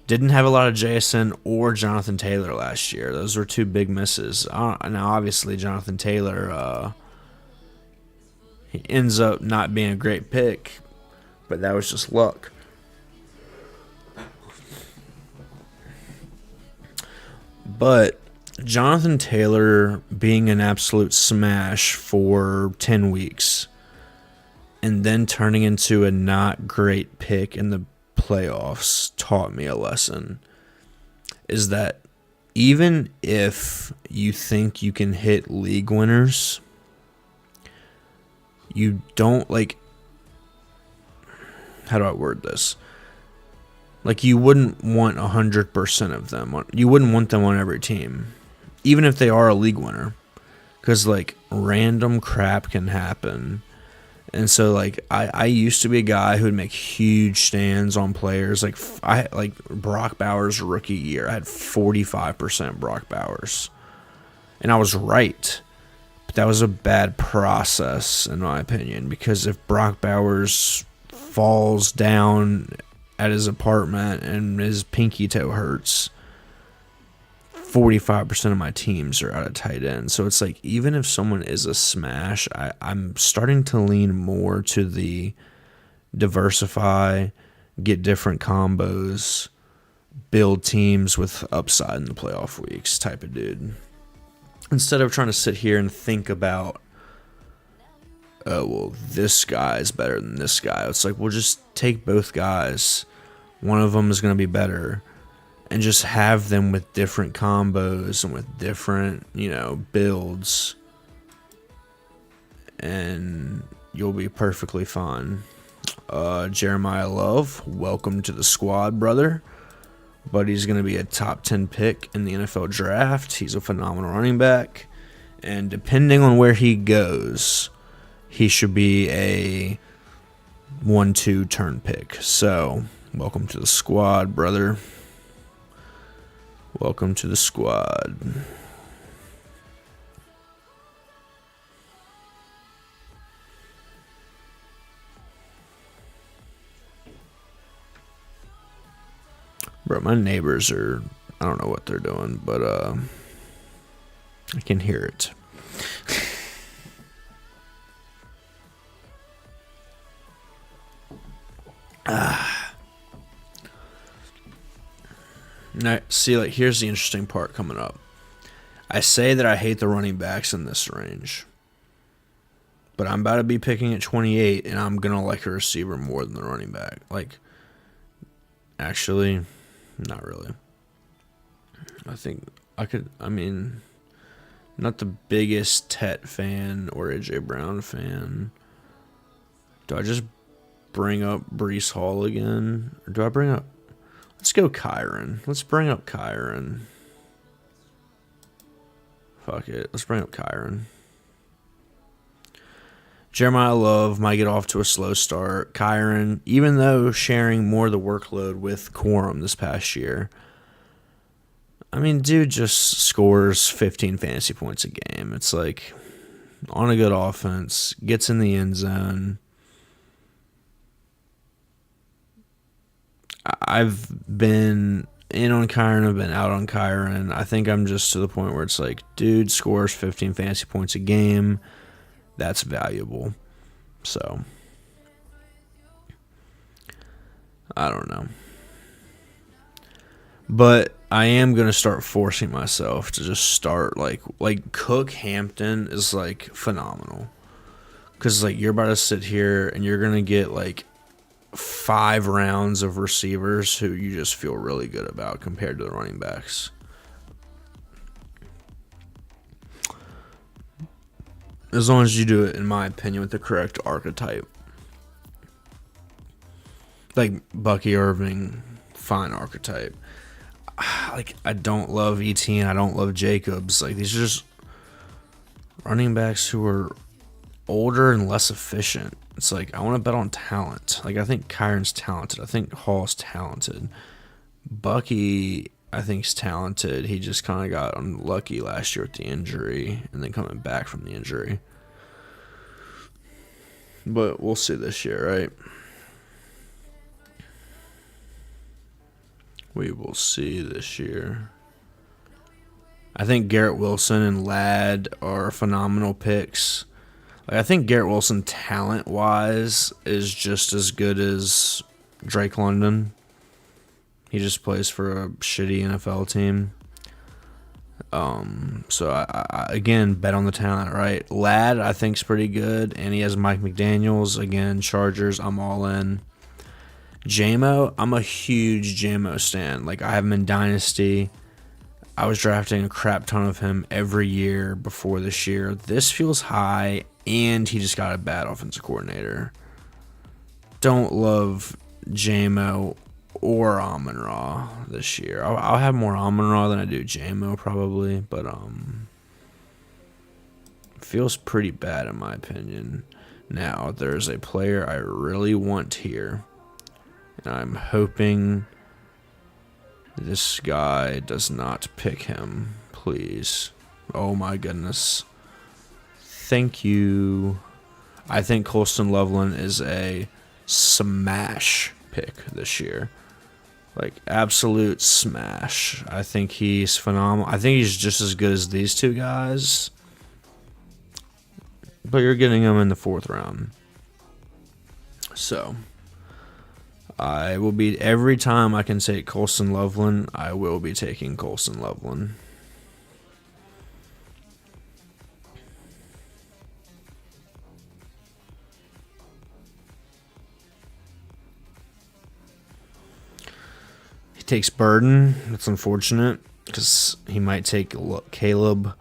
didn't have a lot of JSN or Jonathan Taylor last year. Those were two big misses. Now, obviously, Jonathan Taylor he ends up not being a great pick, but that was just luck. But Jonathan Taylor being an absolute smash for 10 weeks and then turning into a not great pick in the playoffs taught me a lesson. Is that even if you think you can hit league winners, you don't how do I word this? You wouldn't want 100% of them. You wouldn't want them on every team, even if they are a league winner, because random crap can happen. And so I used to be a guy who would make huge stands on players. Brock Bowers' rookie year, I had 45% Brock Bowers, and I was right. But that was a bad process, in my opinion, because if Brock Bowers falls down at his apartment and his pinky toe hurts, 45% of my teams are out of tight end. So it's even if someone is a smash, I'm starting to lean more to the diversify, get different combos, build teams with upside in the playoff weeks type of dude. Instead of trying to sit here and think about, oh, well, this guy is better than this guy. It's we'll just take both guys. One of them is going to be better, and just have them with different combos and with different, builds, and you'll be perfectly fine. Jeremiah Love, welcome to the squad, brother. But he's going to be a top 10 pick in the NFL draft. He's a phenomenal running back, and depending on where he goes, he should be a 1-2 turn pick. So, welcome to the squad, brother. Welcome to the squad. Bro, my neighbors are, I don't know what they're doing, but I can hear it. Now, see, here's the interesting part coming up. I say that I hate the running backs in this range, but I'm about to be picking at 28, and I'm going to like a receiver more than the running back. Actually, not really. I think not the biggest Tet fan or AJ Brown fan. Do I just bring up Breece Hall again? Or do I bring up... Let's go Kyron. Let's bring up Kyron. Fuck it. Let's bring up Kyron. Jeremiah Love might get off to a slow start. Kyron, even though sharing more of the workload with Quorum this past year, I mean, dude just scores 15 fantasy points a game. It's like on a good offense, gets in the end zone. I've been in on Kyron, I've been out on Kyron. I think I'm just to the point where it's like, dude scores 15 fantasy points a game. That's valuable. So, I don't know. But I am going to start forcing myself to just start like Cook Hampton is like phenomenal. Cuz like you're about to sit here and you're going to get like 5 rounds of receivers who you just feel really good about compared to the running backs. As long as you do it, in my opinion, with the correct archetype. Like Bucky Irving, fine archetype. Like, I don't love Etienne, I don't love Jacobs. Like, these are just running backs who are older and less efficient. It's like, I want to bet on talent. Like, I think Kyron's talented. I think Hall's talented. Bucky, I think, is talented. He just kind of got unlucky last year with the injury and then coming back from the injury. But we'll see this year, right? We will see this year. I think Garrett Wilson and Ladd are phenomenal picks. Like, I think Garrett Wilson, talent-wise, is just as good as Drake London. He just plays for a shitty NFL team. So, I again, bet on the talent, right? Ladd, I think, is pretty good, and he has Mike McDaniels. Again, Chargers, I'm all in. JMO, I'm a huge JMO stan. Like, I have him in Dynasty. I was drafting a crap ton of him every year before this year. This feels high, and he just got a bad offensive coordinator. Don't love JMO or Amon-Ra this year. I'll have more Amon-Ra than I do JMO probably, but feels pretty bad in my opinion. Now, there's a player I really want here, and I'm hoping this guy does not pick him, please. Oh my goodness. Thank you. I think Colston Loveland is a smash pick this year. Like, absolute smash. I think he's phenomenal. I think he's just as good as these two guys. But you're getting him in the 4th round. So, I will be, every time I can take Colston Loveland, I will be taking Colston Loveland. He takes Burden. That's unfortunate because he might take Caleb.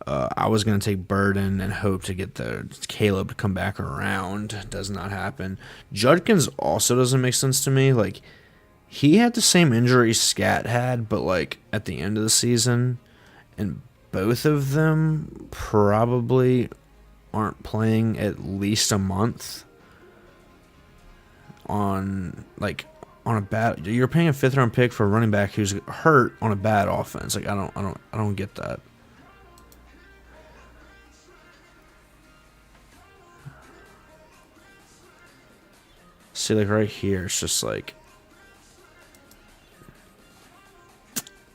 I was going to take Burden and hope to get the Caleb to come back around. Does not happen. Judkins also doesn't make sense to me. Like, he had the same injury Scat had, but like at the end of the season, and both of them probably aren't playing at least a month on a bad. You're paying a 5th round pick for a running back who's hurt on a bad offense. Like, I don't get that. See, like right here, it's just like,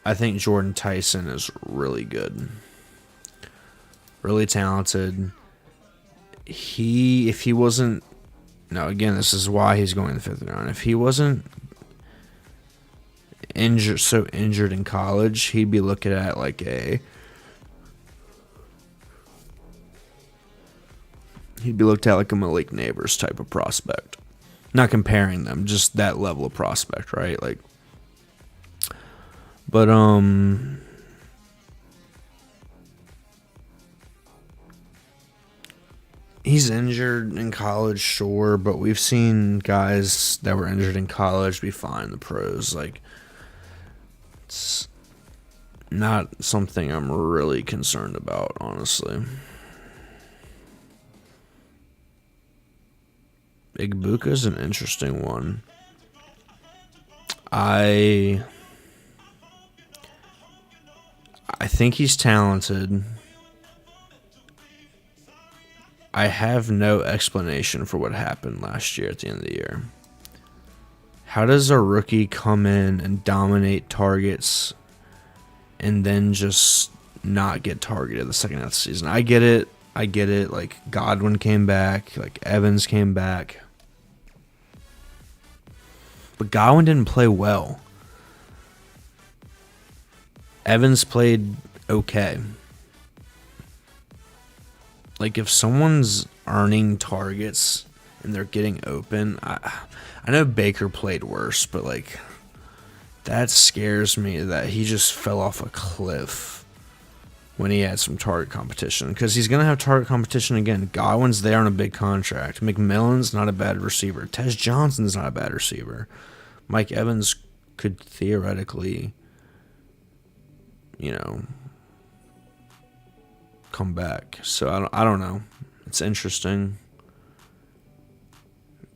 I think Jordan Tyson is really good, really talented. If he wasn't, no, again, this is why he's going the 5th round. If he wasn't injured in college, he'd be looking at like a Malik Neighbors type of prospect. Not comparing them, just that level of prospect, right? Like, but he's injured in college, sure, but we've seen guys that were injured in college be fine in the pros. Like, it's not something I'm really concerned about, honestly. Igbuka's an interesting one. I think he's talented. I have no explanation for what happened last year at the end of the year. How does a rookie come in and dominate targets and then just not get targeted the second half of the season? I get it. Like, Godwin came back. Like, Evans came back. But Godwin didn't play well. Evans played okay. Like, if someone's earning targets and they're getting open, I know Baker played worse, but, like, that scares me that he just fell off a cliff when he had some target competition. Because he's going to have target competition again. Godwin's there on a big contract. McMillan's not a bad receiver. Tez Johnson's not a bad receiver. Mike Evans could theoretically, come back. So I don't know. It's interesting.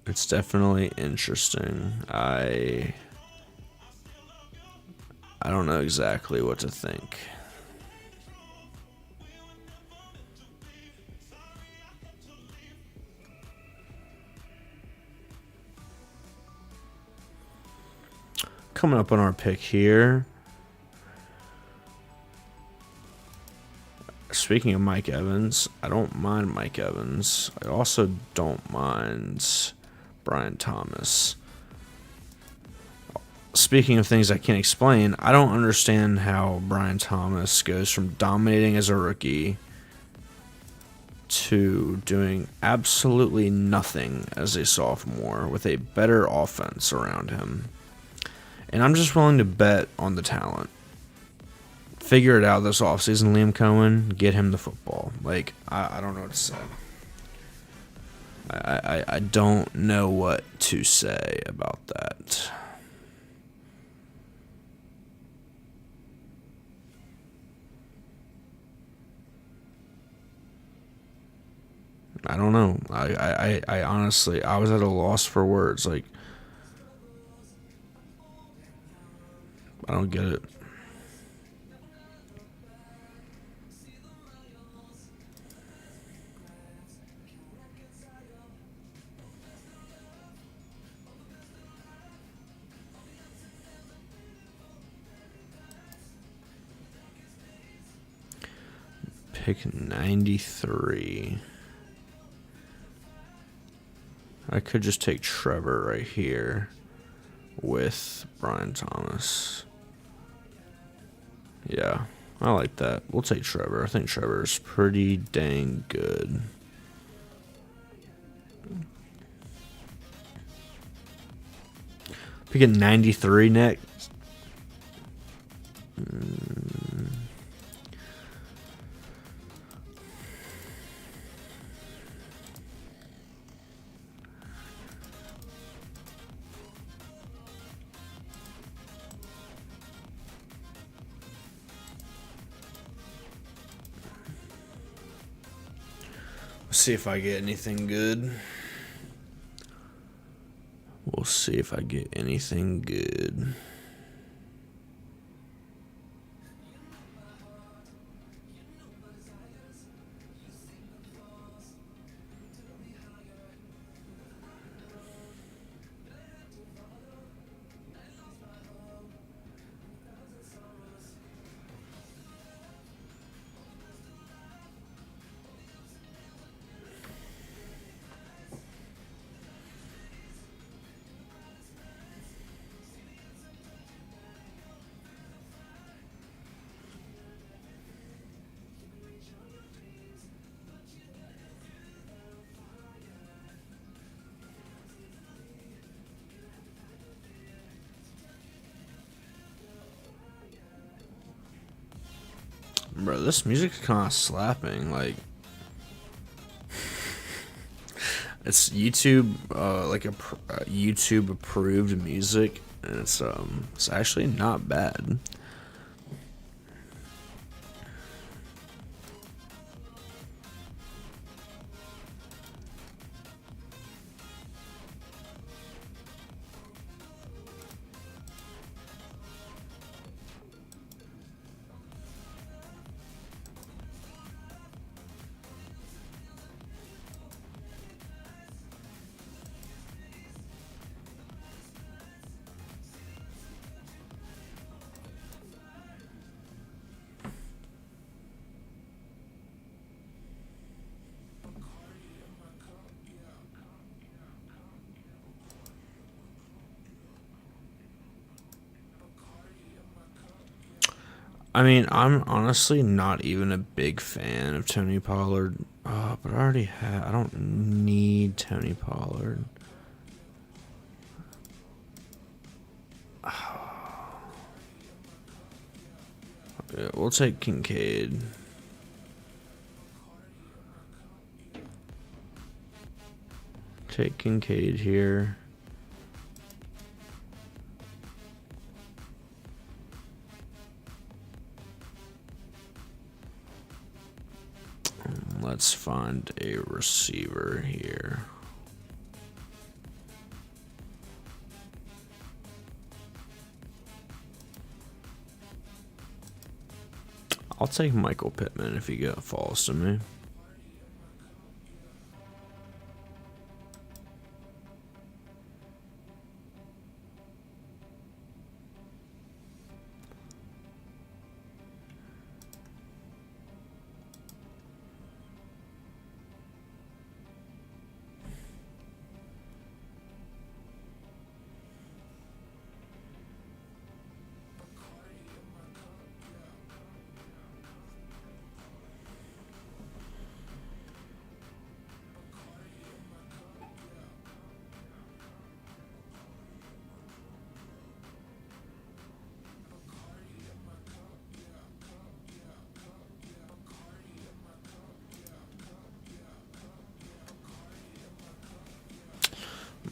It's definitely interesting. I don't know exactly what to think. Coming up on our pick here. Speaking of Mike Evans, I don't mind Mike Evans. I also don't mind Brian Thomas. Speaking of things I can't explain, I don't understand how Brian Thomas goes from dominating as a rookie to doing absolutely nothing as a sophomore with a better offense around him. And I'm just willing to bet on the talent. Figure it out this offseason, Liam Cohen. Get him the football. Like, I don't know what to say. I don't know what to say about that. I don't know. I honestly, I was at a loss for words. Like, I don't get it. Pick 93. I could just take Trevor right here with Brian Thomas. Yeah, I like that. We'll take Trevor. I think Trevor's pretty dang good. Picking 93 next. See if I get anything good. We'll see if I get anything good. Bro, this music's kind of slapping. Like, it's YouTube, like a YouTube approved music, and it's actually not bad. I mean, I'm honestly not even a big fan of Tony Pollard. But I already have. I don't need Tony Pollard. Yeah, we'll take Kincaid. Take Kincaid here. Let's find a receiver here. I'll take Michael Pittman if he falls to me.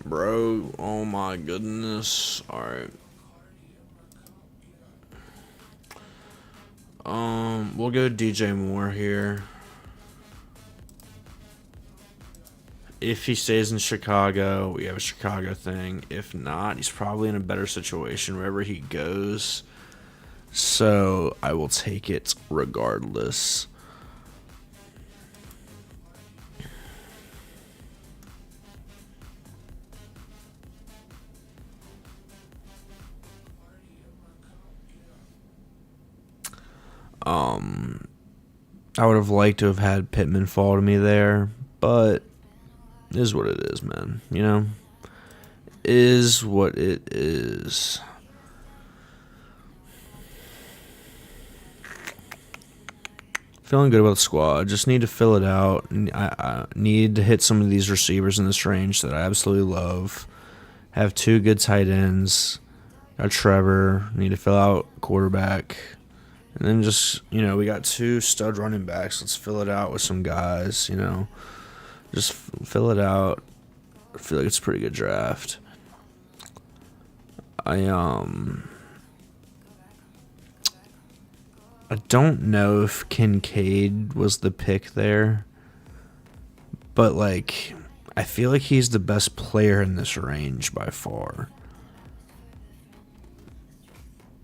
Bro, oh my goodness. Alright. We'll go DJ Moore here. If he stays in Chicago, we have a Chicago thing. If not, he's probably in a better situation wherever he goes. So I will take it regardless. I would have liked to have had Pittman fall to me there, but it is what it is, man. You know? Is what it is. Feeling good about the squad. Just need to fill it out. I need to hit some of these receivers in this range that I absolutely love. Have two good tight ends. Got Trevor. Need to fill out quarterback. And then just, we got two stud running backs. Let's fill it out with some guys, Just fill it out. I feel like it's a pretty good draft. I don't know if Kincaid was the pick there, but I feel like he's the best player in this range by far.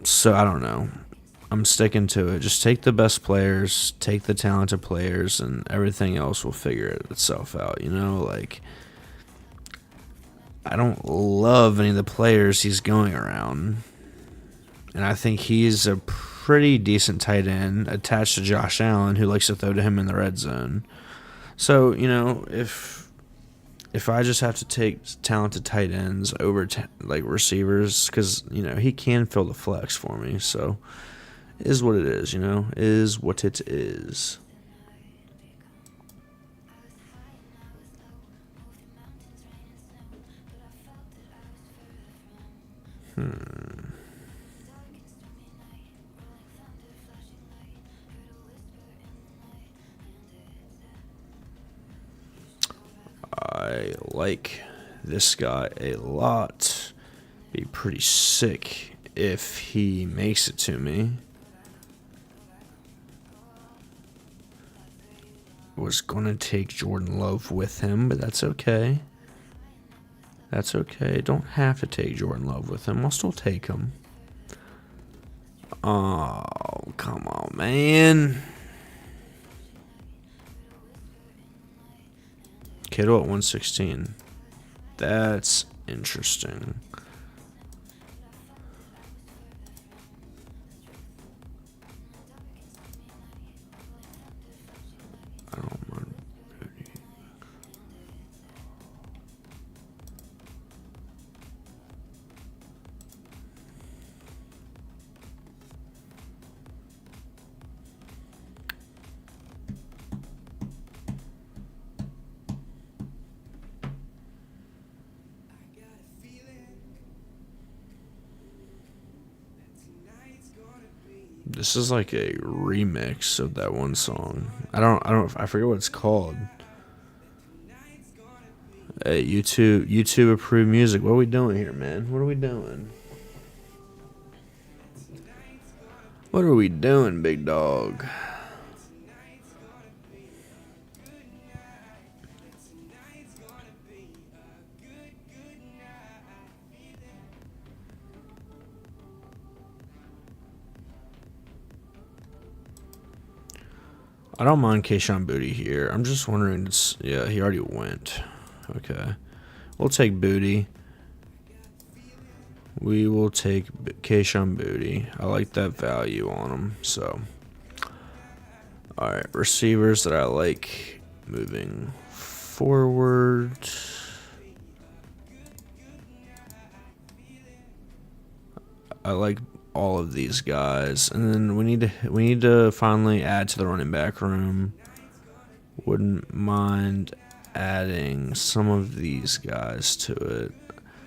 So I don't know. I'm sticking to it. Just take the best players, take the talented players, and everything else will figure itself out. I don't love any of the players he's going around. And I think he's a pretty decent tight end attached to Josh Allen, who likes to throw to him in the red zone. So, if I just have to take talented tight ends over receivers, because, he can fill the flex for me. So, is what it is, is what it is. I like this guy a lot. Be pretty sick if he makes it to me. Was gonna take Jordan Love with him, but that's okay. That's okay. Don't have to take Jordan Love with him. I'll still take him. Oh, come on, man. Kittle at 116. That's interesting. I don't mind. This is like a remix of that one song. I forget what it's called. Hey, YouTube approved music. What are we doing here, man? What are we doing? What are we doing, big dog? I don't mind Keishon Booty here. I'm just wondering. Yeah, he already went. Okay. We'll take Booty. We will take Keishon Booty. I like that value on him. So, alright. Receivers that I like moving forward. I like all of these guys, and then we need to finally add to the running back room. Wouldn't mind adding some of these guys to it.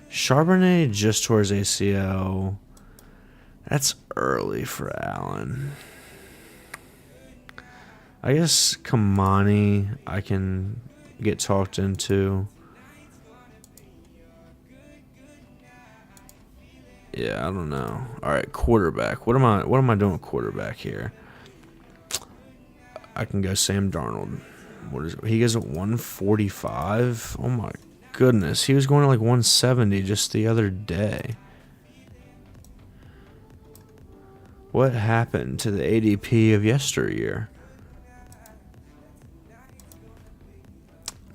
Charbonnet just towards ACL. That's early for Allen. I guess Kamani I can get talked into. Yeah, I don't know. All right, quarterback. What am I doing with quarterback here? I can go Sam Darnold. What is it? He goes at 145? Oh my goodness. He was going to like 170 just the other day. What happened to the ADP of yesteryear?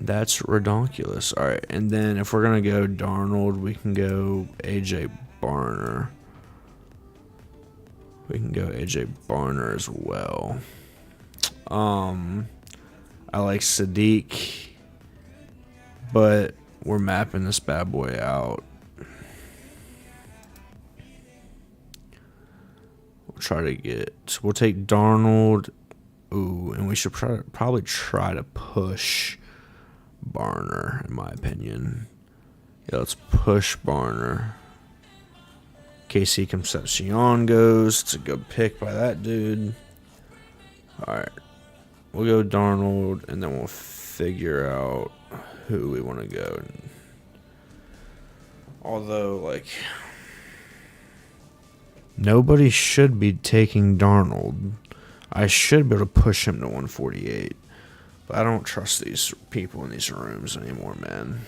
That's redonkulous. All right, and then if we're going to go Darnold, we can go AJ Barner. We can go AJ Barner as well. I like Sadiq, but we're mapping this bad boy out. We'll take Darnold. Ooh, and we should probably try to push Barner, in my opinion. Yeah, let's push Barner. KC Concepcion goes. It's a good pick by that dude. Alright. We'll go Darnold, and then we'll figure out who we want to go. Although, like, nobody should be taking Darnold. I should be able to push him to 148. But I don't trust these people in these rooms anymore, man.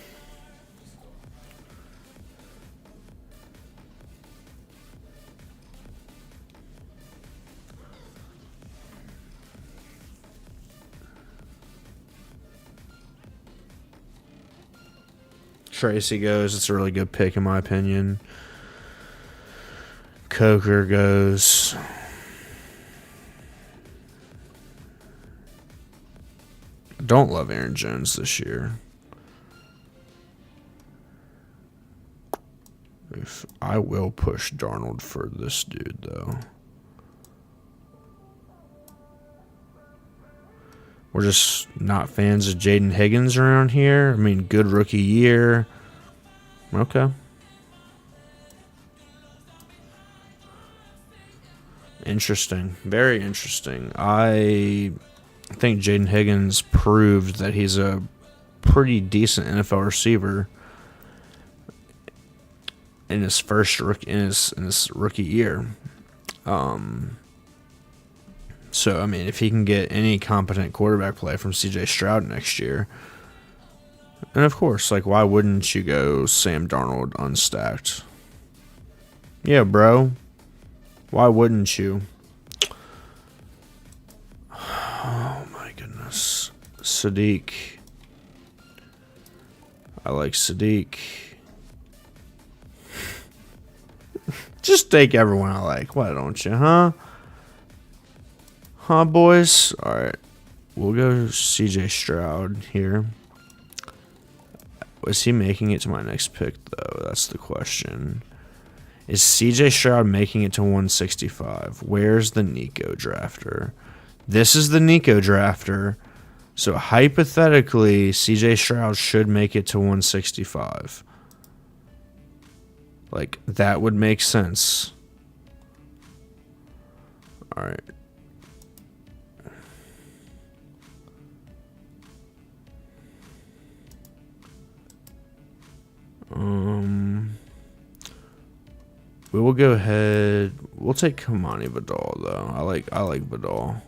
Tracy goes. It's a really good pick, in my opinion. Coker goes. Don't love Aaron Jones this year. I will push Darnold for this dude, though. We're just not fans of Jaden Higgins around here. I mean, good rookie year. Okay. Interesting. Very interesting. I think Jaden Higgins proved that he's a pretty decent NFL receiver in his first rookie year. So, I mean, if he can get any competent quarterback play from C.J. Stroud next year, and of course, like, why wouldn't you go Sam Darnold unstacked? Yeah, bro. Why wouldn't you? Oh, my goodness. Sadiq. I like Sadiq. Just take everyone I like. Why don't you, huh? Huh, boys? Alright. We'll go CJ Stroud here. Was he making it to my next pick, though? That's the question. Is CJ Stroud making it to 165? Where's the Nico drafter? This is the Nico drafter. So, hypothetically, CJ Stroud should make it to 165. Like, that would make sense. All right. We will go ahead. We'll take Kamani Vidal though. I like Vidal.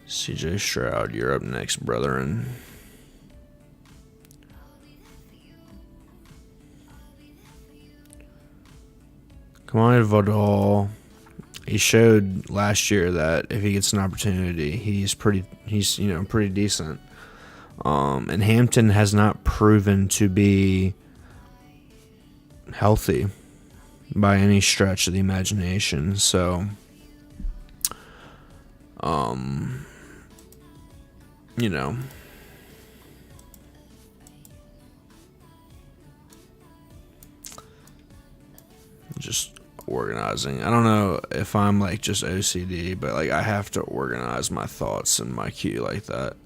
CJ Stroud, you're up next, brethren. Kamani Vidal. He showed last year that if he gets an opportunity, he's pretty decent. And Hampton has not proven to be healthy by any stretch of the imagination. So, just organizing. I don't know if I'm like just OCD, but like I have to organize my thoughts in my queue like that.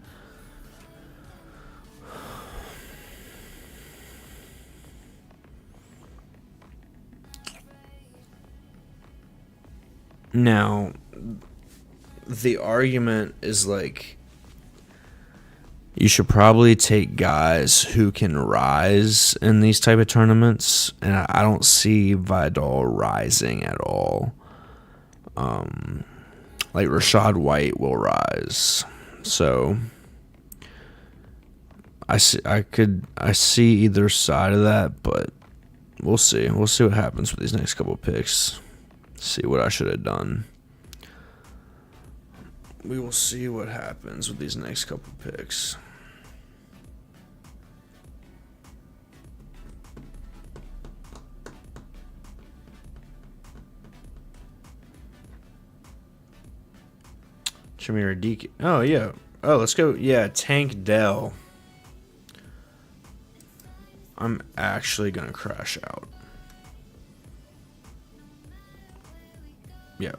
Now, the argument is like you should probably take guys who can rise in these type of tournaments, and I don't see Vidal rising at all. Like Rashad White will rise, so I see either side of that, but we'll see. We'll see what happens with these next couple picks. See what I should have done. We will see what happens with these next couple picks. Jameer Deacon. Oh, yeah. Oh, let's go. Yeah, Tank Dell. I'm actually going to crash out. Yeah.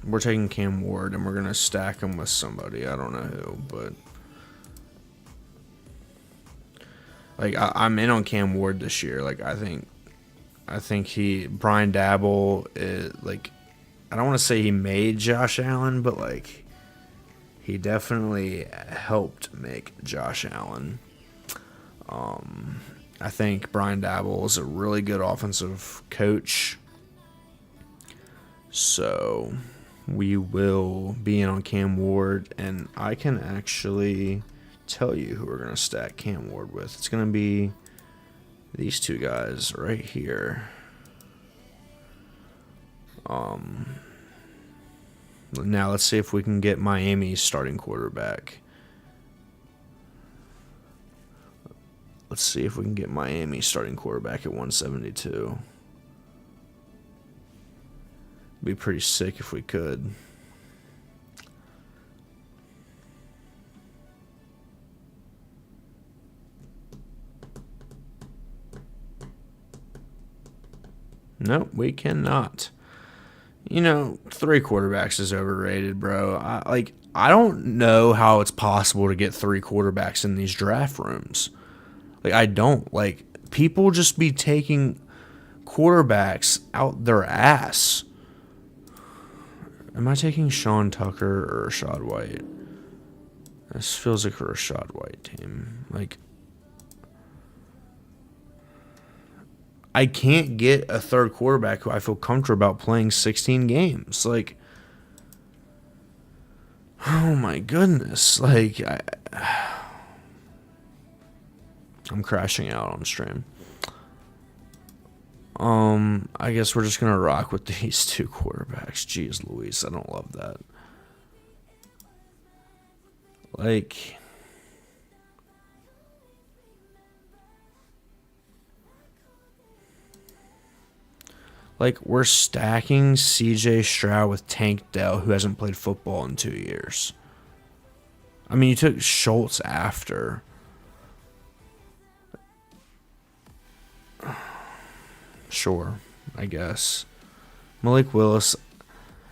We're taking Cam Ward, and we're going to stack him with somebody. I don't know who, but... Like, I'm in on Cam Ward this year. Like, I think Brian Dabble is, like... I don't want to say he made Josh Allen, but, like, he definitely helped make Josh Allen. I think Brian Dabble is a really good offensive coach. So we will be in on Cam Ward, and I can actually tell you who we're going to stack Cam Ward with. It's going to be these two guys right here. Now let's see if we can get Miami's starting quarterback. Let's see if we can get Miami's starting quarterback at 172. Be pretty sick if we could. Nope, we cannot. You know, 3 quarterbacks is overrated, bro. I don't know how it's possible to get 3 quarterbacks in these draft rooms. Like, I don't. Like, people just be taking quarterbacks out their ass. Am I taking Sean Tucker or Rashad White? This feels like a Rashad White team. Like, I can't get a third quarterback who I feel comfortable about playing 16 games. Like, oh my goodness. Like, I'm crashing out on stream. I guess we're just going to rock with these 2 quarterbacks. Jeez Louise, I don't love that. Like, we're stacking CJ Stroud with Tank Dell, who hasn't played football in 2 years. I mean, you took Schultz after. Sure, I guess. Malik Willis.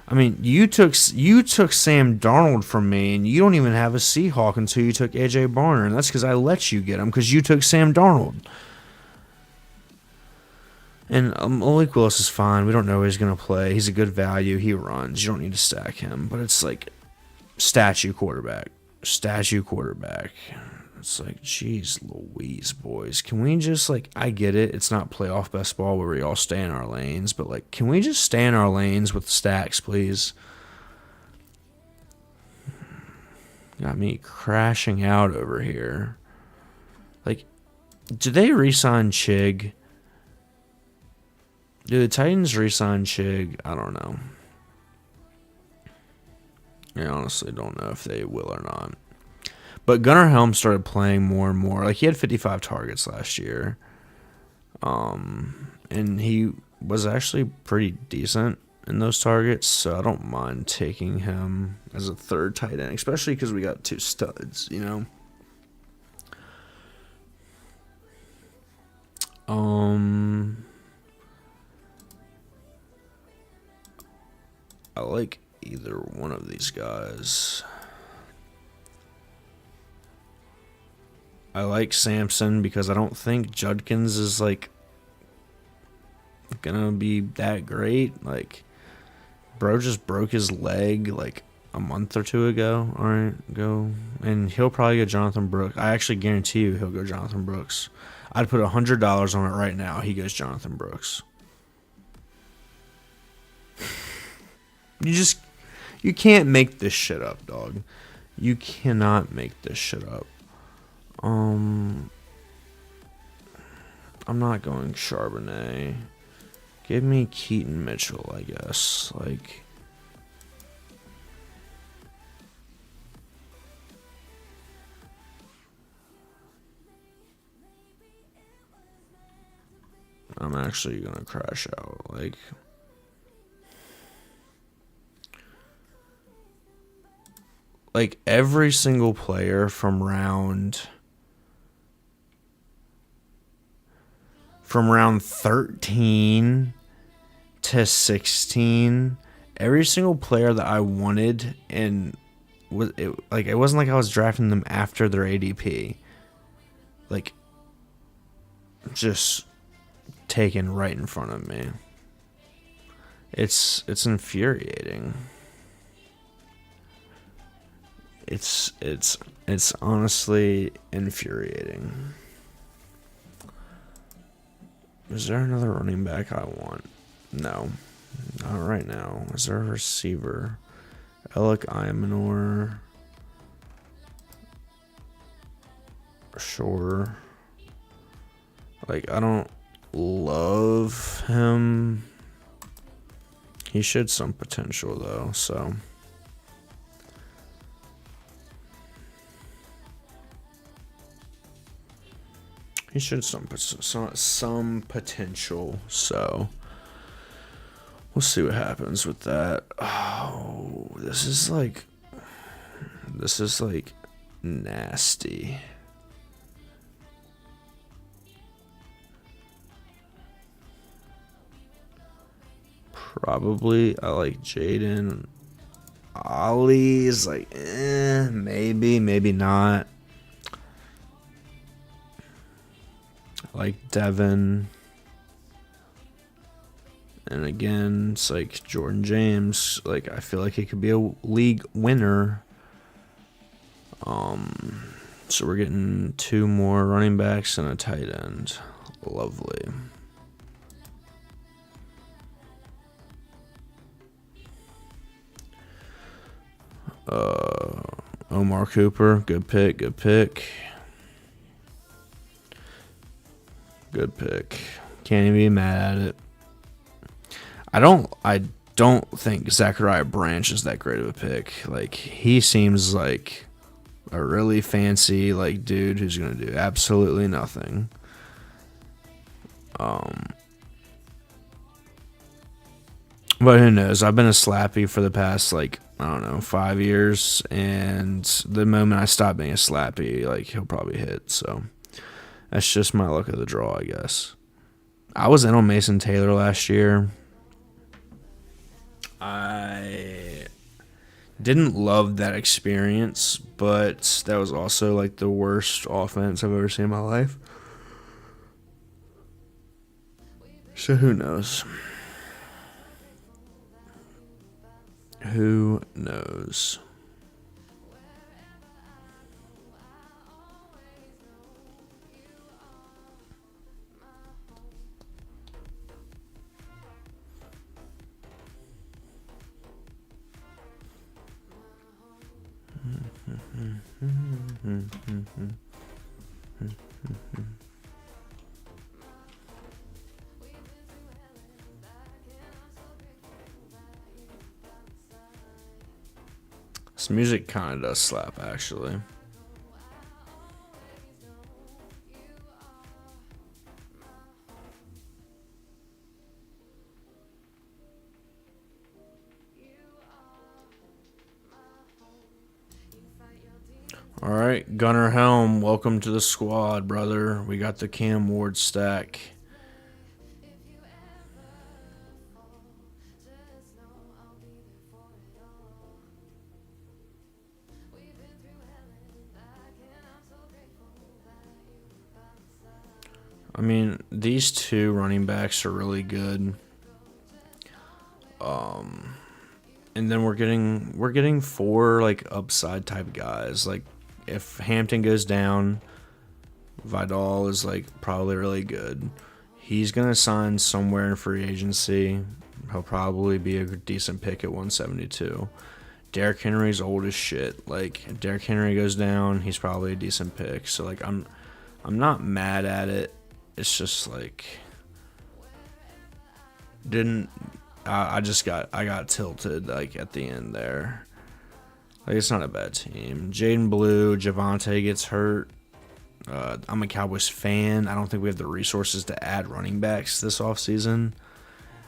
I mean, you took Sam Darnold from me, and you don't even have a Seahawk until you took AJ Barner, and that's because I let you get him because you took Sam Darnold. And Malik Willis is fine. We don't know he's going to play. He's a good value. He runs. You don't need to stack him. But it's like statue quarterback. Statue quarterback. It's like, geez Louise, boys. Can we just, like, I get it. It's not playoff best ball where we all stay in our lanes. But, like, can we just stay in our lanes with stacks, please? Got me crashing out over here. Like, do they re-sign Chig? Do the Titans re-sign Chig? I don't know. I honestly don't know if they will or not. But Gunnar Helm started playing more and more. Like, he had 55 targets last year. And he was actually pretty decent in those targets, so I don't mind taking him as a third tight end, especially because we got two studs, you know? I like either one of these guys. I like Sampson because I don't think Judkins is, like, gonna be that great. Like, bro just broke his leg, like, a month or two ago. All right, go. And he'll probably go Jonathan Brooks. I actually guarantee you he'll go Jonathan Brooks. I'd put $100 on it right now. He goes Jonathan Brooks. You can't make this shit up, dog. You cannot make this shit up. I'm not going Charbonnet. Give me Keaton Mitchell, I guess. Like, I'm actually gonna crash out. Like every single player from round 13 to 16, every single player that I wanted, and it wasn't like I was drafting them after their ADP. Like, just taken right in front of me. It's infuriating. It's honestly infuriating. Is there another running back I want? No. Not right now. Is there a receiver? Alec Imanor. Sure. Like, I don't love him. He showed some potential, though, so. He showed some potential, so we'll see what happens with that. Oh, this is like nasty. Probably I like Jaden. Ollie's like, maybe not. Like Devin. And again, it's like Jordan James. Like, I feel like he could be a league winner. So we're getting 2 more running backs and a tight end. Lovely. Omar Cooper, good pick. Good pick. Can't even be mad at it. I don't think Zachariah Branch is that great of a pick. Like, he seems like a really fancy, like, dude who's gonna do absolutely nothing. But who knows? I've been a slappy for the past, like, I don't know, 5 years, and the moment I stop being a slappy, like, he'll probably hit. So that's just my luck of the draw, I guess. I was in on Mason Taylor last year. I didn't love that experience, but that was also like the worst offense I've ever seen in my life. So who knows? Who knows? This music kind of does slap, actually. All right, Gunnar Helm, welcome to the squad, brother. We got the Cam Ward stack. I mean, these two running backs are really good. And then we're getting four like upside type guys. Like if Hampton goes down, Vidal is like probably really good. He's gonna sign somewhere in free agency. He'll probably be a decent pick at 172. Derrick Henry's old as shit. Like if Derrick Henry goes down, he's probably a decent pick. So like I'm not mad at it. It's just like I got tilted like at the end there. Like it's not a bad team. Jaden Blue, Javonte gets hurt. I'm a Cowboys fan. I don't think we have the resources to add running backs this offseason.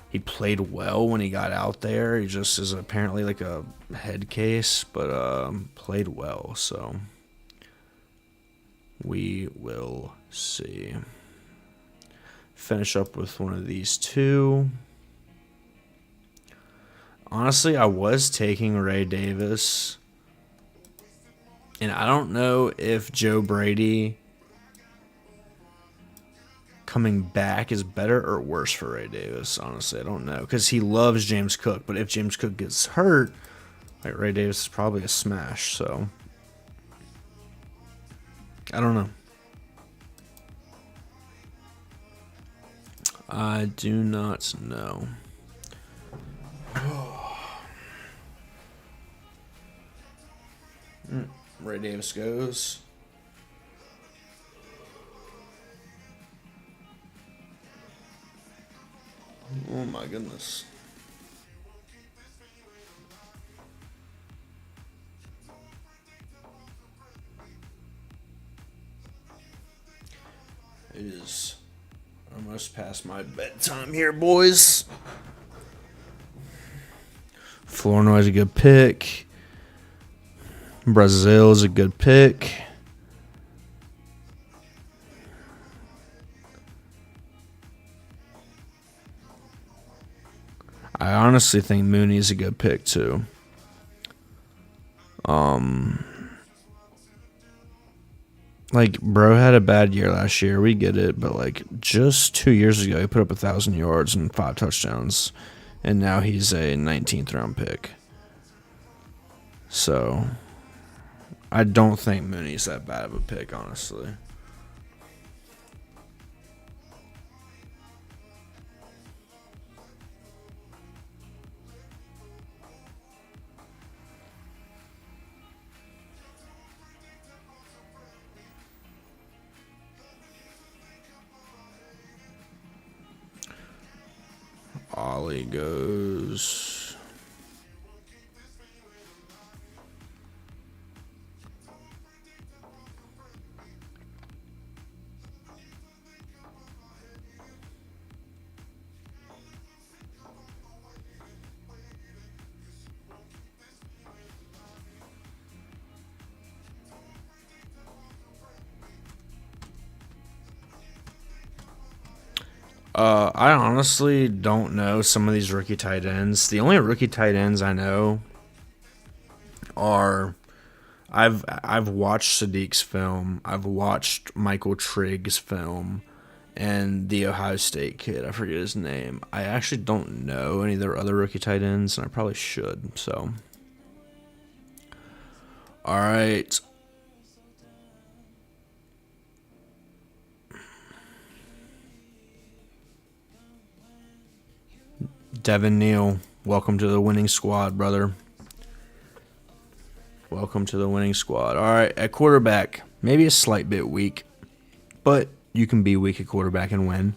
He played well when he got out there. He just is apparently like a head case, but played well. So we will see. Finish up with one of these two. Honestly, I was taking Ray Davis. And I don't know if Joe Brady coming back is better or worse for Ray Davis. Honestly, I don't know. Because he loves James Cook. But if James Cook gets hurt, like Ray Davis is probably a smash. So, I don't know. I do not know. Ray Davis goes. Oh my goodness. It is almost past my bedtime here, boys. Flournoy is a good pick. Brazil is a good pick. I honestly think Mooney's a good pick too. Like, bro had a bad year last year. We get it. But, like, just 2 years ago, he put up 1,000 yards and 5 touchdowns. And now he's a 19th round pick. So, I don't think Mooney's that bad of a pick, honestly. Ollie goes. I honestly don't know some of these rookie tight ends. The only rookie tight ends I know are I've watched Sadiq's film. I've watched Michael Trigg's film, and the Ohio State kid. I forget his name. I actually don't know any of their other rookie tight ends, and I probably should. So, all right. Devin Neal, welcome to the winning squad, brother. Welcome to the winning squad. All right, at quarterback, maybe a slight bit weak, but you can be weak at quarterback and win.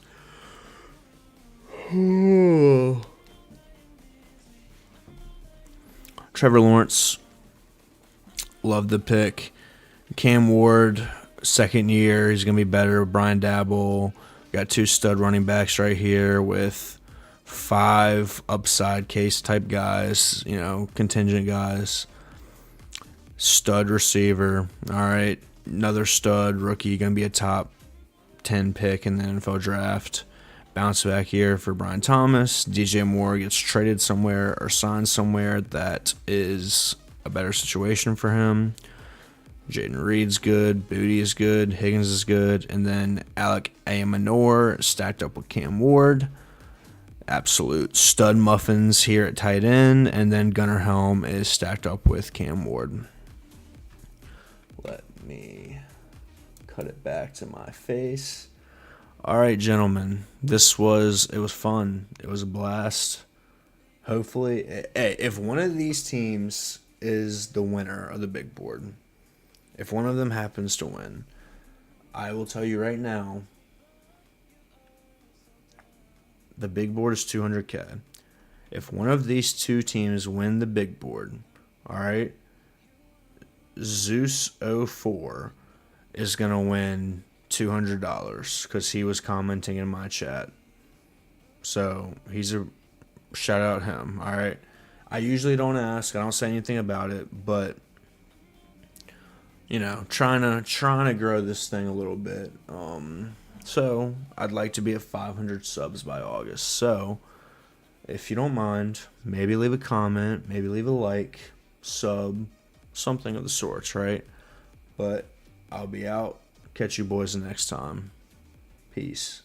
Trevor Lawrence, love the pick. Cam Ward, second year, he's going to be better. Brian Dabble, got 2 stud running backs right here with 5 upside case type guys, contingent guys. Stud receiver. All right, another stud rookie, going to be a top 10 pick in the NFL draft. Bounce back year for Brian Thomas. DJ Moore gets traded somewhere or signed somewhere that is a better situation for him. Jaden Reed's good. Booty is good. Higgins is good. And then Alec Amanor stacked up with Cam Ward. Absolute stud muffins here at tight end. And then Gunnar Helm is stacked up with Cam Ward. Let me cut it back to my face. All right, gentlemen. It was fun. It was a blast. Hopefully, hey, if one of these teams is the winner of the big board, if one of them happens to win, I will tell you right now, the big board is 200K. If one of these 2 teams win the big board, all right, Zeus04 is going to win $200 because he was commenting in my chat. So he's a shout out him. All right. I usually don't ask. I don't say anything about it, but trying to grow this thing a little bit. So I'd like to be at 500 subs by August. So if you don't mind, maybe leave a comment, maybe leave a like, sub, something of the sorts, right? But I'll be out. Catch you boys the next time. Peace.